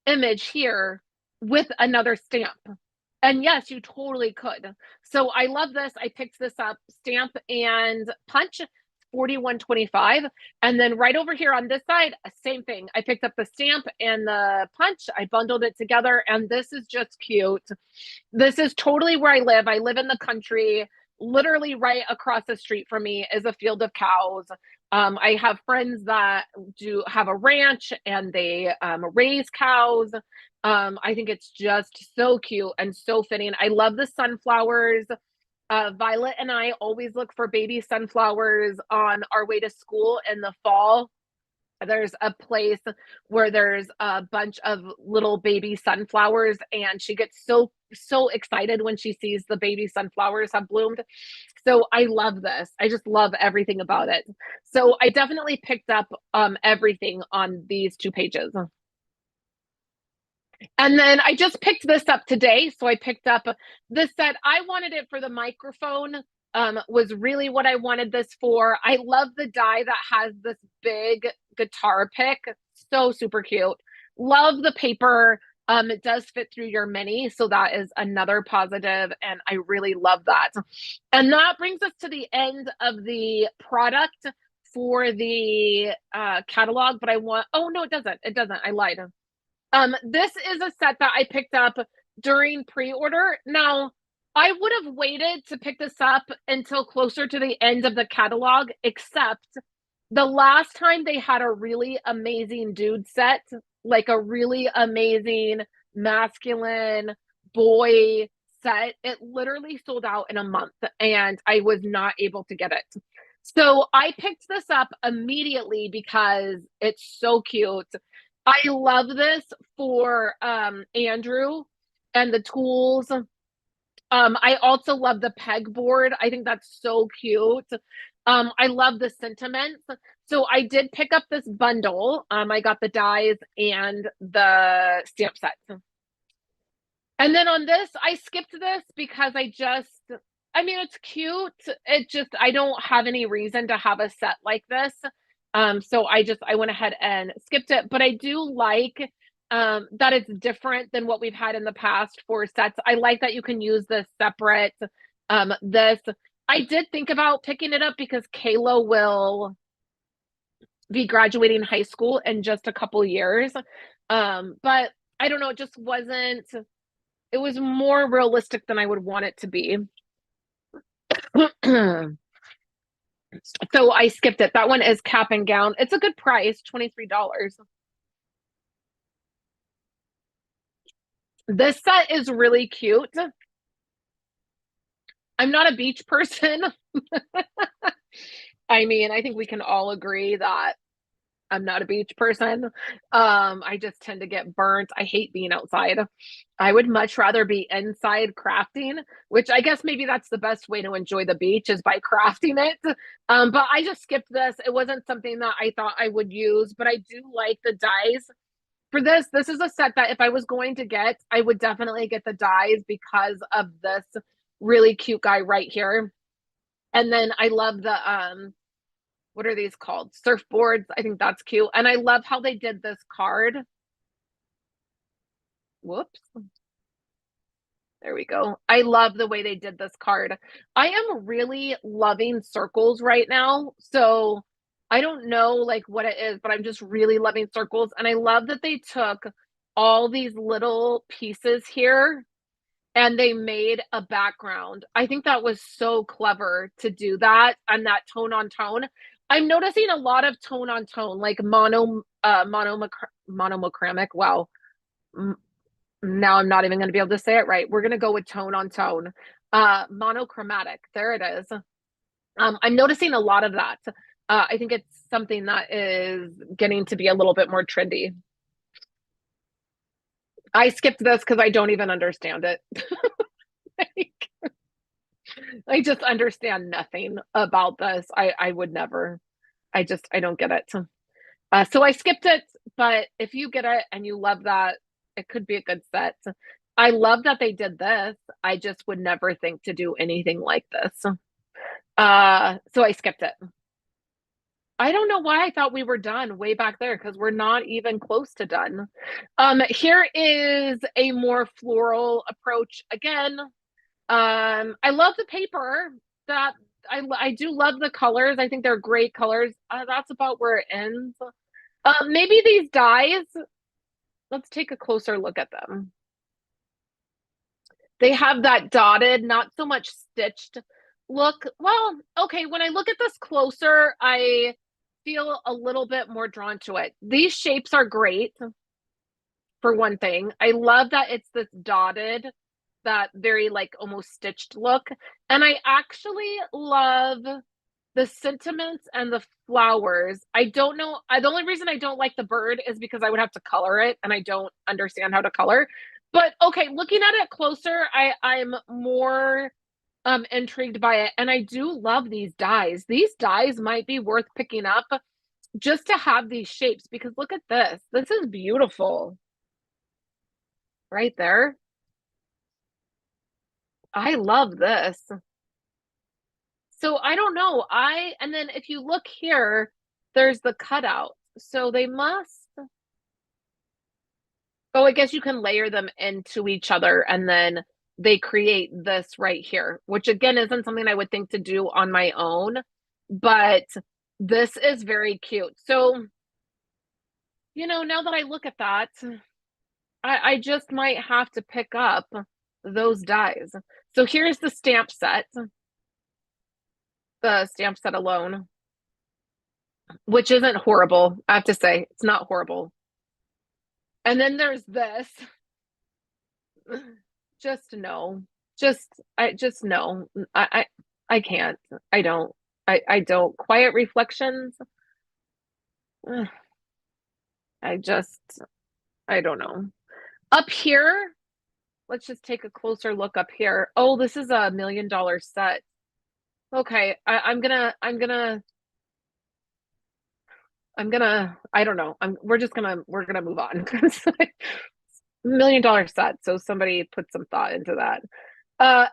image here with another stamp? And yes, you totally could. So I love this. I picked this up, stamp and punch, $41.25. And then right over here on this side, same thing. I picked up the stamp and the punch. I bundled it together, and this is just cute. This is totally where I live. I live in the country. Literally right across the street from me is a field of cows. I have friends that do have a ranch and they raise cows. I think it's just so cute and so fitting. I love the sunflowers. Violet and I always look for baby sunflowers on our way to school in the fall. There's a place where there's a bunch of little baby sunflowers, and she gets so excited when she sees the baby sunflowers have bloomed. So I love this. I just love everything about it. So I definitely picked up everything on these two pages. And then I just picked this up today. So I picked up this set. I wanted it for the microphone, was really what I wanted this for. I love the die that has this big guitar pick. So super cute. Love the paper. It does fit through your mini. So that is another positive, and I really love that. And that brings us to the end of the product for the catalog. But oh no, it doesn't. It doesn't. I lied. This is a set that I picked up during pre-order. Now, I would have waited to pick this up until closer to the end of the catalog, except the last time they had a really amazing dude set, like a really amazing masculine boy set, it literally sold out in a month, and I was not able to get it. So I picked this up immediately because it's so cute. I love this for Andrew and the tools. I also love the pegboard. I think that's so cute. I love the sentiments. So I did pick up this bundle. I got the dies and the stamp sets. And then on this, I skipped this because I mean, it's cute. I don't have any reason to have a set like this. So I went ahead and skipped it, but I do like that it's different than what we've had in the past for sets. I like that you can use this separate. This, I did think about picking it up because Kayla will be graduating high school in just a couple years. But I don't know, it just wasn't, it was more realistic than I would want it to be. So I skipped it. That one is cap and gown. It's a good price, $23. This set is really cute. I'm not a beach person. I mean, I think we can all agree that I'm not a beach person. I just tend to get burnt. I hate being outside. I would much rather be inside crafting, which I guess maybe that's the best way to enjoy the beach is by crafting it. But I just skipped this. It wasn't something that I thought I would use, but I do like the dies for this. This is a set that if I was going to get, I would definitely get the dies because of this really cute guy right here. And then I love the what are these called? Surfboards. I think that's cute. And I love how they did this card. Whoops. There we go. I love the way they did this card. I am really loving circles right now. So I don't know like what it is, but I'm just really loving circles. And I love that they took all these little pieces here and they made a background. I think that was so clever to do that and that tone on tone. I'm noticing a lot of tone on tone, like monochromatic. Wow. Now I'm not even going to be able to say it right. We're going to go with tone on tone. Monochromatic. There it is. I'm noticing a lot of that. I think it's something that is getting to be a little bit more trendy. I skipped this because I don't even understand it. Like, I just understand nothing about this. I would never. I don't get it. So I skipped it, but if you get it and you love that, it could be a good set. I love that they did this. I just would never think to do anything like this. So I skipped it. I don't know why I thought we were done way back there because we're not even close to done. Here is a more floral approach again. I love the paper that I do love the colors. I think they're great colors. That's about where it ends. Maybe these dies, let's take a closer look at them. They have that dotted, not so much stitched look. Well, okay, when I look at this closer, I feel a little bit more drawn to it. These shapes are great, for one thing. I love that it's this dotted, that very like almost stitched look. And I actually love the sentiments and the flowers. I don't know. The only reason I don't like the bird is because I would have to color it and I don't understand how to color. But okay, looking at it closer, I'm more intrigued by it. And I do love these dies. These dies might be worth picking up just to have these shapes because look at this. This is beautiful. Right there. I love this. So I don't know. And then if you look here, there's the cutout. So they must, oh, I guess you can layer them into each other and then they create this right here, which again isn't something I would think to do on my own, but this is very cute. So, now that I look at that, I just might have to pick up those dies. So here's the stamp set alone, which isn't horrible. I have to say, it's not horrible. And then there's this. Just no. I just no. I can't. I don't. I don't. Quiet Reflections. I don't know. Up here, let's just take a closer look up here. Oh, this is $1 million set. Okay, I'm gonna, I don't know. We're gonna move on. $1 million set. So somebody put some thought into that.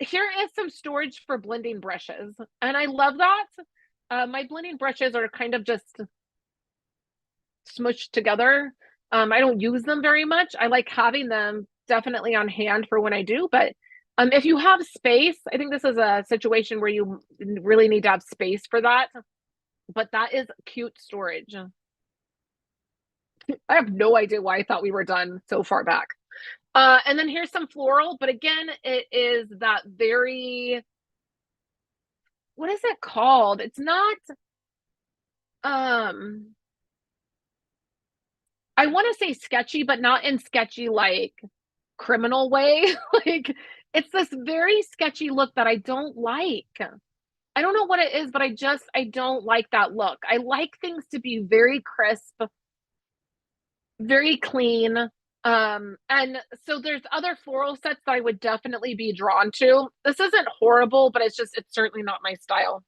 Here is some storage for blending brushes. And I love that. My blending brushes are kind of just smushed together. I don't use them very much. I like having them definitely on hand for when I do, but if you have space, I think this is a situation where you really need to have space for that. But that is cute storage. I have no idea why I thought we were done so far back. And then here's some floral, but again, it is that very, what is it called? It's not, um, I want to say sketchy, but not in sketchy like criminal way. Like it's this very sketchy look that I don't like. I don't know what it is, but I don't like that look. I like things to be very crisp, very clean. And so there's other floral sets that I would definitely be drawn to. This isn't horrible, but it's certainly not my style.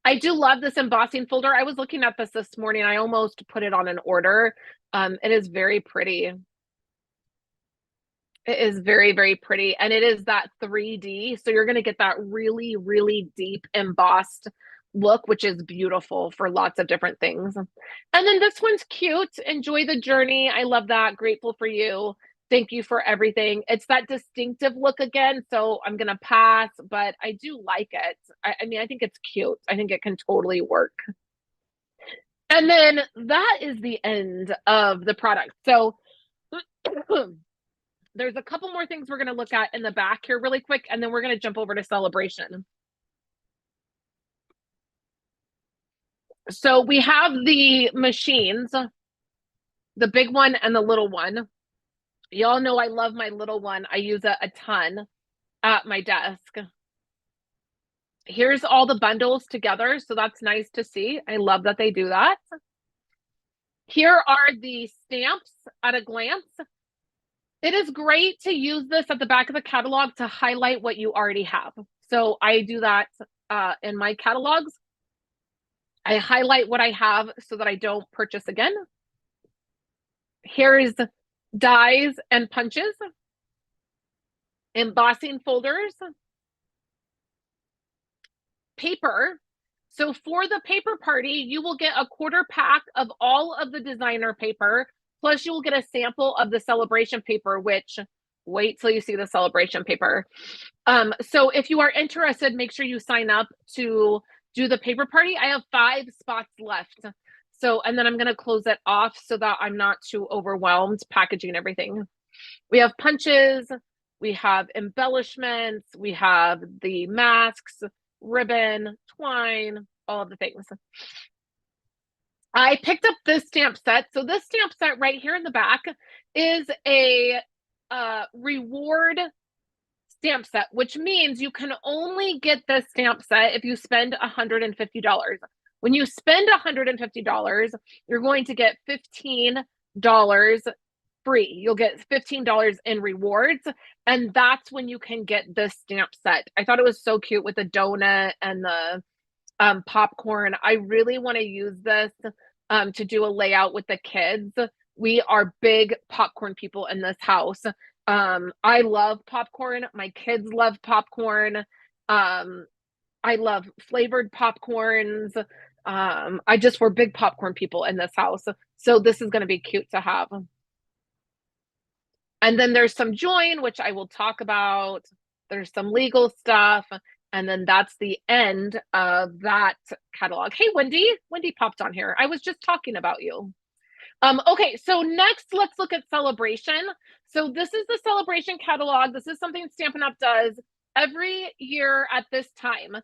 I do love this embossing folder. I was looking at this morning. I almost put it on an order. It is very pretty. It is very, very pretty. And it is that 3D. So you're going to get that really, really deep embossed look, which is beautiful for lots of different things. And then this one's cute. Enjoy the journey. I love that. Grateful for you. Thank you for everything. It's that distinctive look again. So I'm going to pass, but I do like it. I mean, I think it's cute. I think it can totally work. And then that is the end of the product. So there's a couple more things we're going to look at in the back here really quick, and then we're going to jump over to celebration. So we have the machines, the big one and the little one. Y'all know I love my little one. I use it a ton at my desk. Here's all the bundles together, so that's nice to see. I love that they do that. Here are the stamps at a glance. It is great to use this at the back of the catalog to highlight what you already have. So I do that in my catalogs. I highlight what I have so that I don't purchase again. Here's dies and punches, embossing folders, paper. So for the paper party, you will get a quarter pack of all of the designer paper, plus you will get a sample of the celebration paper, which wait till you see the celebration paper. So if you are interested, make sure you sign up to do the paper party. I have 5 spots left. So, and then I'm going to close it off so that I'm not too overwhelmed packaging everything. We have punches, we have embellishments, we have the masks, ribbon, twine, all of the things. I picked up this stamp set. So this stamp set right here in the back is a reward stamp set, which means you can only get this stamp set if you spend $150. When you spend $150, you're going to get $15 free. You'll get $15 in rewards, and that's when you can get this stamp set. I thought it was so cute with the donut and the popcorn. I really want to use this to do a layout with the kids. We are big popcorn people in this house. I love popcorn. My kids love popcorn. I love flavored popcorns. We're big popcorn people in this house. So this is going to be cute to have. And then there's some join, which I will talk about. There's some legal stuff. And then that's the end of that catalog. Hey, Wendy. Wendy popped on here. I was just talking about you. Okay, so next, let's look at celebration. So this is the celebration catalog. This is something Stampin' Up! Does every year at this time.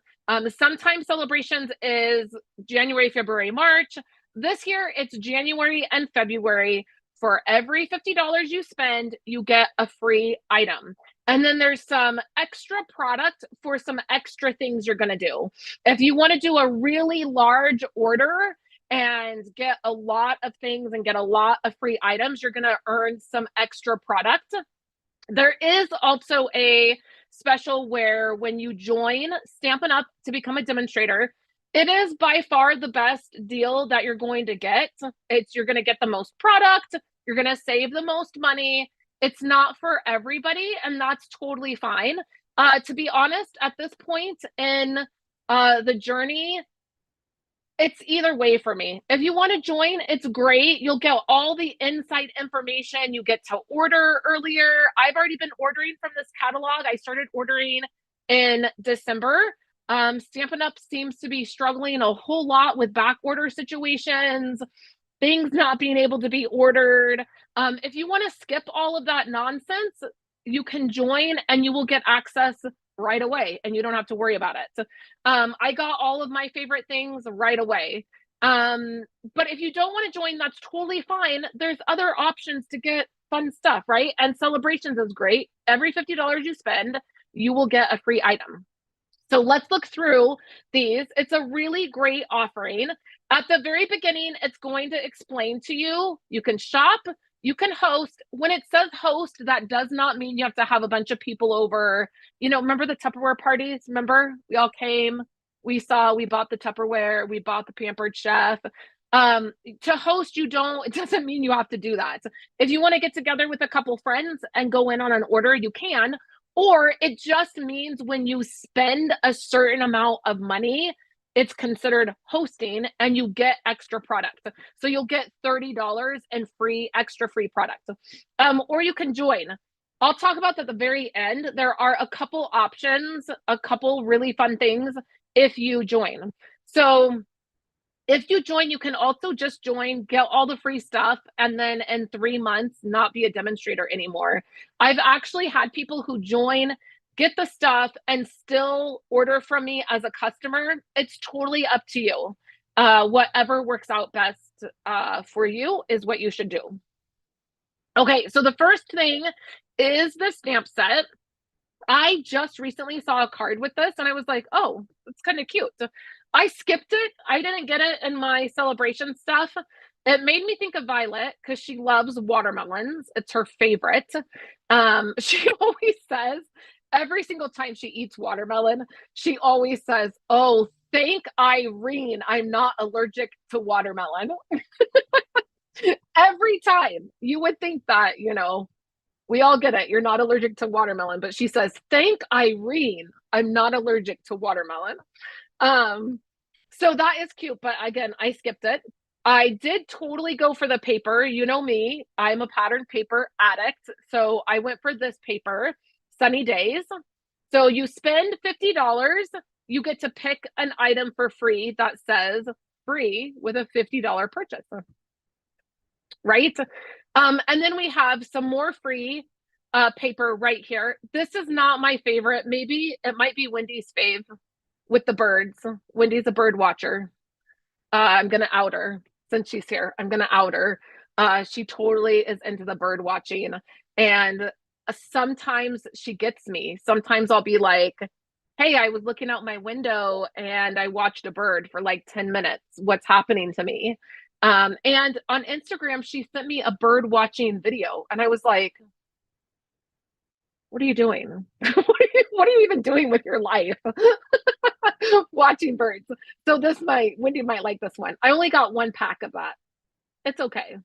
Sometimes celebrations is January, February, March. This year, it's January and February. For every $50 you spend, you get a free item. And then there's some extra product for some extra things you're going to do. If you want to do a really large order and get a lot of things and get a lot of free items, you're going to earn some extra product. There is also a special where when you join Stampin' Up! To become a demonstrator, it is by far the best deal that you're going to get. You're going to get the most product. You're going to save the most money. It's not for everybody, and that's totally fine. To be honest, at this point in the journey, It's either way for me. If you want to join, it's great. You'll get all the inside information. You get to order earlier. I've already been ordering from this catalog. I started ordering in December. Stampin' Up seems to be struggling a whole lot with back order situations, things not being able to be ordered. If you want to skip all of that nonsense, you can join and you will get access right away and you don't have to worry about it. So, I got all of my favorite things right away. But if you don't want to join, that's totally fine. There's other options to get fun stuff, right? And celebrations is great. Every $50 you spend, you will get a free item. So let's look through these. It's a really great offering. At the very beginning, it's going to explain to you, you can shop, you can host. When it says host, that does not mean you have to have a bunch of people over. You know, remember the Tupperware parties? Remember? We all came, we bought the Tupperware, we bought the Pampered Chef. To host, it doesn't mean you have to do that. If you want to get together with a couple friends and go in on an order, you can. Or it just means when you spend a certain amount of money, it's considered hosting and you get extra products. So you'll get $30 and extra free products. Or you can join. I'll talk about that at the very end. There are a couple options, a couple really fun things if you join. So if you join, you can also just join, get all the free stuff, and then in 3 months, not be a demonstrator anymore. I've actually had people who join, get the stuff, and still order from me as a customer. It's totally up to you. Whatever works out best for you is what you should do. Okay, so the first thing is the stamp set. I just recently saw a card with this and I was like, oh, it's kind of cute. So I skipped it. I didn't get it in my celebration stuff. It made me think of Violet because she loves watermelons. It's her favorite. She always says, every single time she eats watermelon, she always says, oh, thank Irene, I'm not allergic to watermelon. Every time. You would think that, we all get it. You're not allergic to watermelon, but she says, thank Irene, I'm not allergic to watermelon. So that is cute, but again, I skipped it. I did totally go for the paper. You know me, I'm a patterned paper addict. So I went for this paper, Sunny Days. So you spend $50, you get to pick an item for free that says free with a $50 purchase. Right? And then we have some more free paper right here. This is not my favorite. Maybe it might be Wendy's fave with the birds. Wendy's a bird watcher. I'm going to out her since she's here. I'm going to out her. She totally is into the bird watching. And sometimes she gets me. Sometimes I'll be like, hey, I was looking out my window and I watched a bird for like 10 minutes. What's happening to me? And on Instagram, she sent me a bird watching video. And I was like, what are you doing? What are you even doing with your life? Watching birds. So Wendy might like this one. I only got 1 pack of that. It's okay.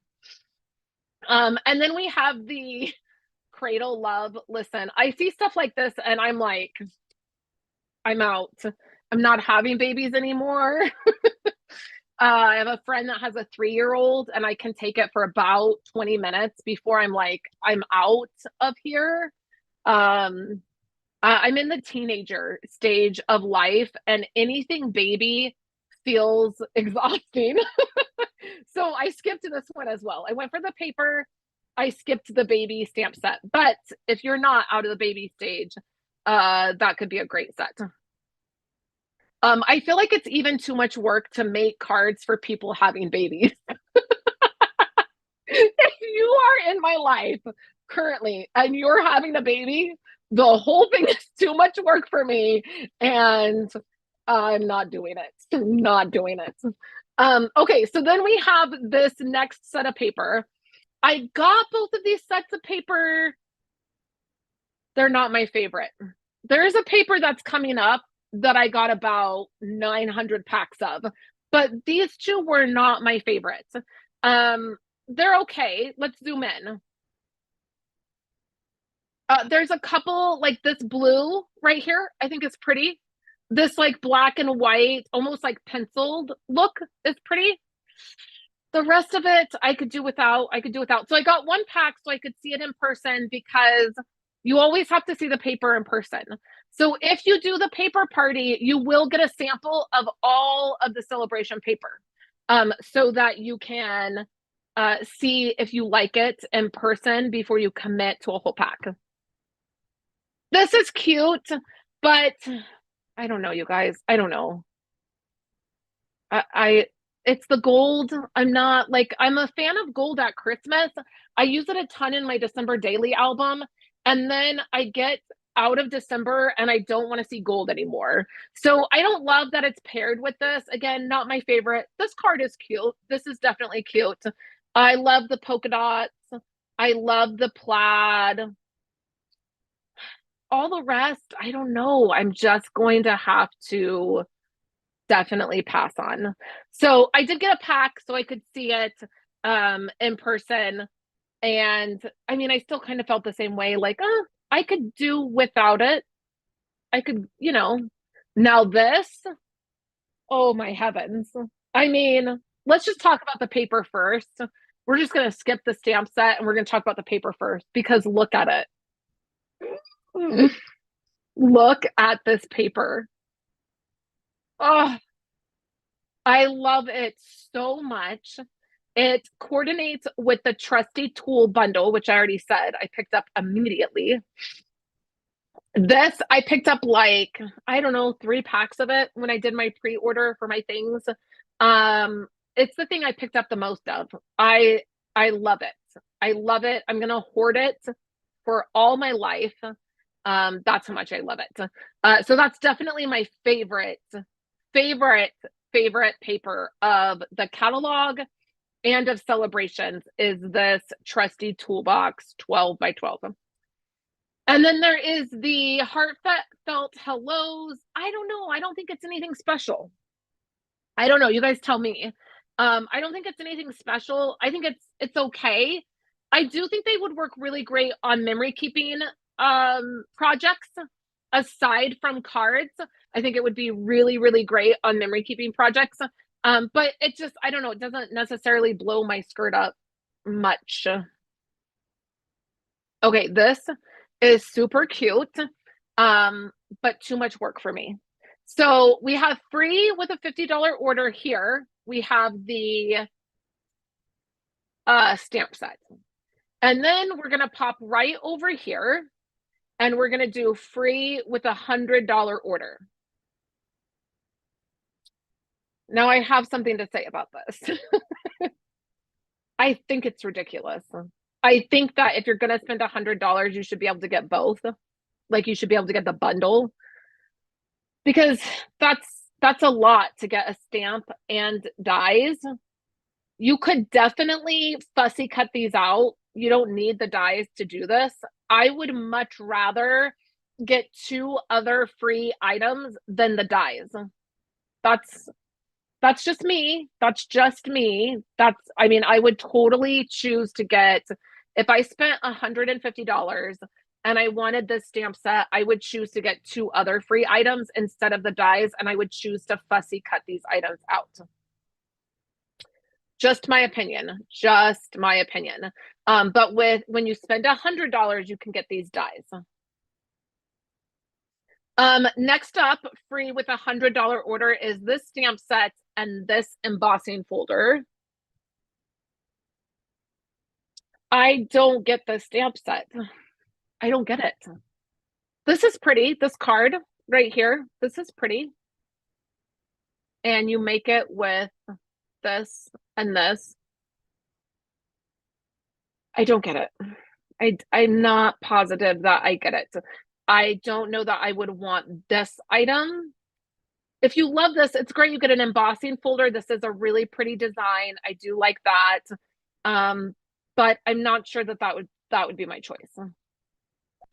And then we have the Cradle Love. Listen, I see stuff like this and I'm like, I'm out. I'm not having babies anymore. I have a friend that has a 3-year-old and I can take it for about 20 minutes before I'm like, I'm out of here. I'm in the teenager stage of life and anything baby feels exhausting. So I skipped this one as well. I went for the paper. I skipped the baby stamp set. But if you're not out of the baby stage, that could be a great set. I feel like it's even too much work to make cards for people having babies. If you are in my life currently and you're having a baby, the whole thing is too much work for me and I'm not doing it. Not doing it. Okay, so then we have this next set of paper. I got both of these sets of paper. They're not my favorite. There's a paper that's coming up that I got about 900 packs of, but these two were not my favorites. They're okay. Let's zoom in. There's a couple like this blue right here. I think is pretty. This like black and white, almost like penciled look is pretty. The rest of it I could do without. I could do without. So I got one pack so I could see it in person because you always have to see the paper in person. So if you do the paper party, you will get a sample of all of the celebration paper, so that you can see if you like it in person before you commit to a whole pack. This is cute, but I don't know, you guys. I don't know. I it's the gold. I'm not like I'm a fan of gold at Christmas. I use it a ton in my December daily album, and then I get out of December and I don't want to see gold anymore. So I don't love that it's paired with this. Again, not my favorite. This card is cute. This is definitely cute. I love the polka dots. I love the plaid. All the rest, I don't know. I'm just going to have to definitely pass on. So I did get a pack so I could see it in person. And I mean, I still kind of felt the same way, like, I could do without it. I could, now this, oh my heavens. I mean, let's just talk about the paper first. We're just going to skip the stamp set and we're going to talk about the paper first because look at it. Look at this paper. Oh, I love it so much. It coordinates with the trusty tool bundle, which I already said I picked up immediately. This, I picked up like, I don't know, 3 packs of it when I did my pre-order for my things. It's the thing I picked up the most of. I love it. I love it. I'm gonna hoard it for all my life. That's how much I love it. So that's definitely my favorite paper of the catalog and of celebrations is this trusty toolbox 12 by 12. And then there is the heartfelt hellos. I don't know. I don't think it's anything special. I don't know. You guys tell me. I don't think it's anything special. I think it's okay. I do think they would work really great on memory keeping projects aside from cards. I think it would be really, really great on memory keeping projects. But it just, I don't know, it doesn't necessarily blow my skirt up much. Okay, this is super cute, but too much work for me. So we have free with a $50 order here. We have the stamp set. And then we're gonna pop right over here and we're gonna do free with a $100 order. Now I have something to say about this. I think it's ridiculous. I think that if you're gonna spend $100, you should be able to get both. Like you should be able to get the bundle. Because that's a lot to get a stamp and dies. You could definitely fussy cut these out. You don't need the dies to do this. I would much rather get 2 other free items than the dies. That's just me. That's just me. I mean, I would totally choose to get, if I spent $150 and I wanted this stamp set, I would choose to get 2 other free items instead of the dies, and I would choose to fussy cut these items out. Just my opinion. Just my opinion. But when you spend $100, you can get these dies. Next up, free with a $100 order is this stamp set and this embossing folder. I don't get the stamp set. I don't get it. This is pretty. This card right here. This is pretty. And you make it with this and this. I don't get it. I'm not positive that I get it. I don't know that I would want this item. If you love this, it's great. You get an embossing folder. This is a really pretty design. I do like that. But I'm not sure that would be my choice.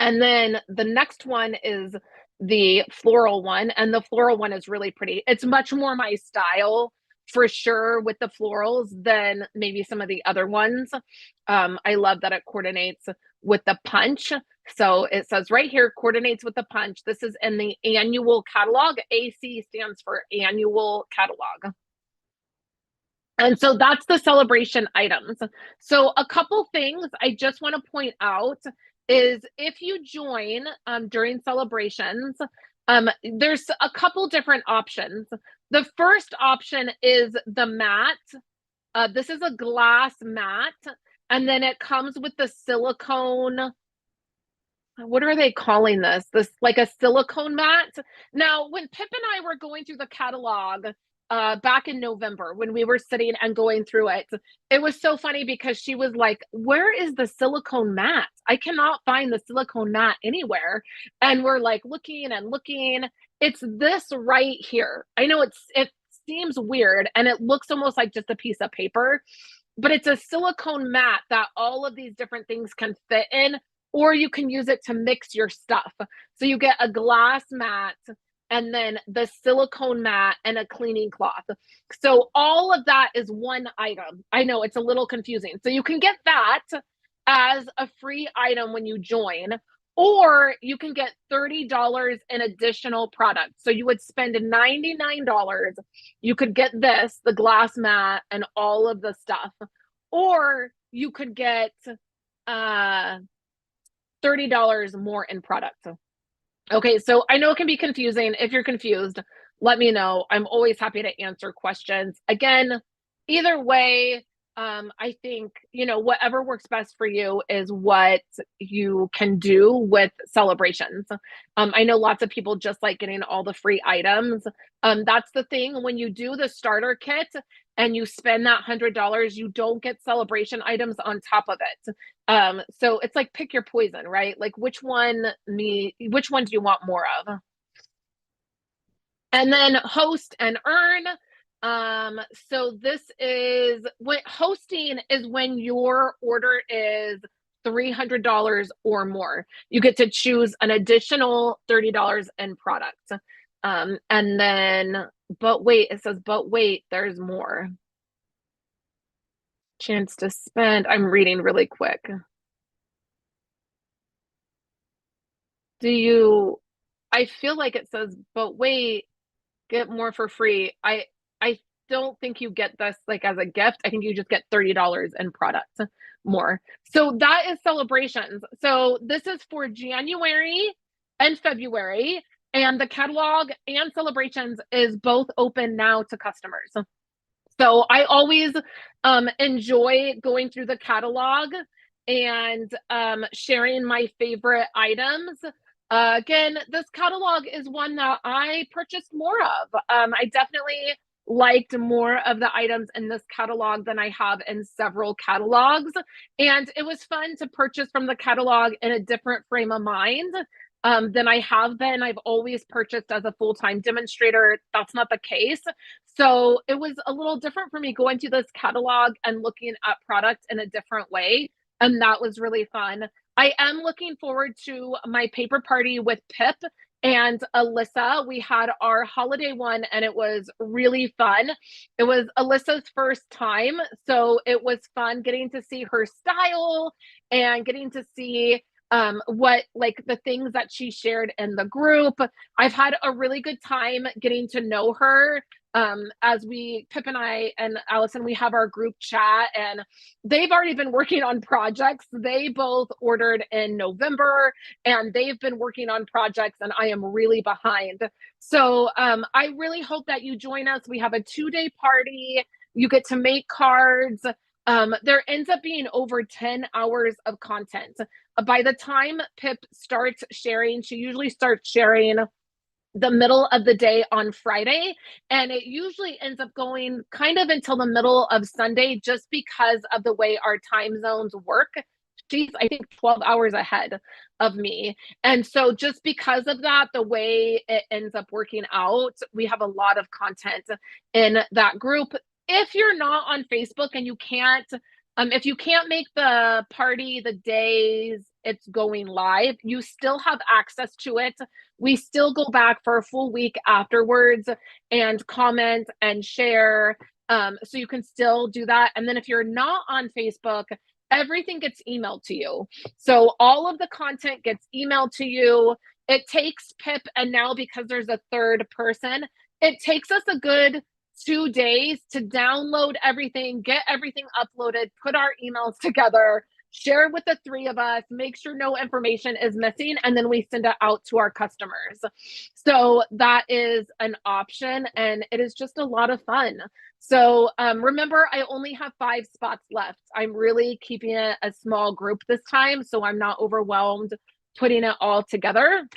And then the next one is the floral one, and the floral one is really pretty. It's much more my style for sure with the florals than maybe some of the other ones. I love that it coordinates with the punch. So it says right here, coordinates with the punch. This is in the annual catalog. AC stands for annual catalog. And so that's the celebration items. So a couple things I just want to point out is if you join during celebrations, there's a couple different options. The first option is the mat. This is a glass mat, and then it comes with the silicone. What are they calling this? This like a silicone mat. Now, when Pip and I were going through the catalog back in November, when we were sitting and going through it, it was so funny because she was like, "Where is the silicone mat? I cannot find the silicone mat anywhere." And we're like looking and looking. It's this right here. I know it seems weird and it looks almost like just a piece of paper, but it's a silicone mat that all of these different things can fit in, or you can use it to mix your stuff. So you get a glass mat and then the silicone mat and a cleaning cloth. So all of that is one item. I know it's a little confusing. So you can get that as a free item when you join, or you can get $30 in additional products. So you would spend $99. You could get this, the glass mat and all of the stuff, or you could get $30 more in product. Okay, so I know it can be confusing. If you're confused, let me know. I'm always happy to answer questions. Again, either way, I think, whatever works best for you is what you can do with celebrations. I know lots of people just like getting all the free items. That's the thing. When you do the starter kit and you spend that $100, you don't get celebration items on top of it. So it's like pick your poison, right? Like which one do you want more of? And then host and earn. So this is what hosting is when your order is $300 or more. You get to choose an additional $30 in product. And then, but wait, there's more. Chance to spend. I'm reading really quick. I feel like it says, but wait, get more for free. I don't think you get this like as a gift. I think you just get $30 in products more. So that is celebrations. So this is for January and February, and the catalog and celebrations is both open now to customers. So I always enjoy going through the catalog and sharing my favorite items. Again, this catalog is one that I purchased more of. I definitely liked more of the items in this catalog than I have in several catalogs. And it was fun to purchase from the catalog in a different frame of mind than I have been. I've always purchased as a full-time demonstrator. That's not the case. So it was a little different for me going to this catalog and looking at products in a different way. And that was really fun. I am looking forward to my paper party with Pip and Alyssa. We had our holiday one and it was really fun. It was Alyssa's first time. So it was fun getting to see her style and getting to see what like the things that she shared in the group. I've had a really good time getting to know her. As Pip and I and Allison, we have our group chat and they've already been working on projects. They both ordered in November and they've been working on projects and I am really behind. So I really hope that you join us. We have a 2-day party. You get to make cards. There ends up being over 10 hours of content. By the time Pip starts sharing, she usually starts sharing the middle of the day on Friday, and it usually ends up going kind of until the middle of Sunday just because of the way our time zones work. She's, I think, 12 hours ahead of me. And so just because of that, the way it ends up working out, we have a lot of content in that group. If you're not on Facebook and you can't, if you can't make the party the days it's going live, you still have access to it. We still go back for a full week afterwards and comment and share So you can still do that. And then if you're not on Facebook, everything gets emailed to you. So all of the content gets emailed to you. It takes Pip, and now because there's a third person, it takes us a good 2 days to download everything, get everything uploaded, put our emails together, share with the three of us, make sure no information is missing, and then we send it out to our customers. So that is an option, and it is just a lot of fun. So remember, I only have 5 spots left. I'm really keeping it a small group this time, so I'm not overwhelmed putting it all together.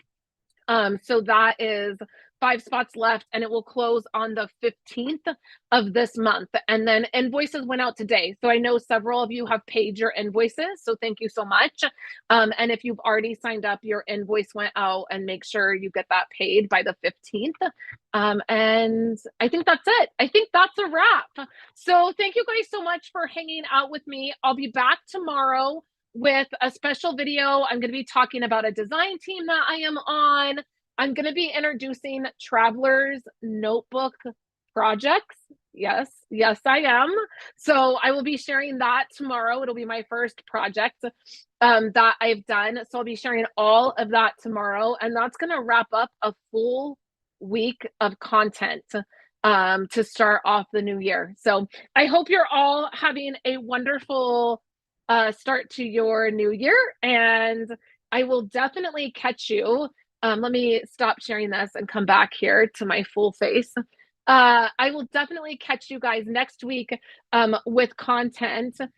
So that is 5 spots left, and it will close on the 15th of this month. And then invoices went out today. So I know several of you have paid your invoices. So thank you so much. And if you've already signed up, your invoice went out, and make sure you get that paid by the 15th. And I think that's it. I think that's a wrap. So thank you guys so much for hanging out with me. I'll be back tomorrow with a special video. I'm going to be talking about a design team that I am on. I'm going to be introducing Traveler's Notebook projects. Yes, I am. So I will be sharing that tomorrow. It'll be my first project that I've done. So I'll be sharing all of that tomorrow. And that's going to wrap up a full week of content to start off the new year. So I hope you're all having a wonderful start to your new year, and I will definitely catch you. Let me stop sharing this and come back here to my full face. I will definitely catch you guys next week with content.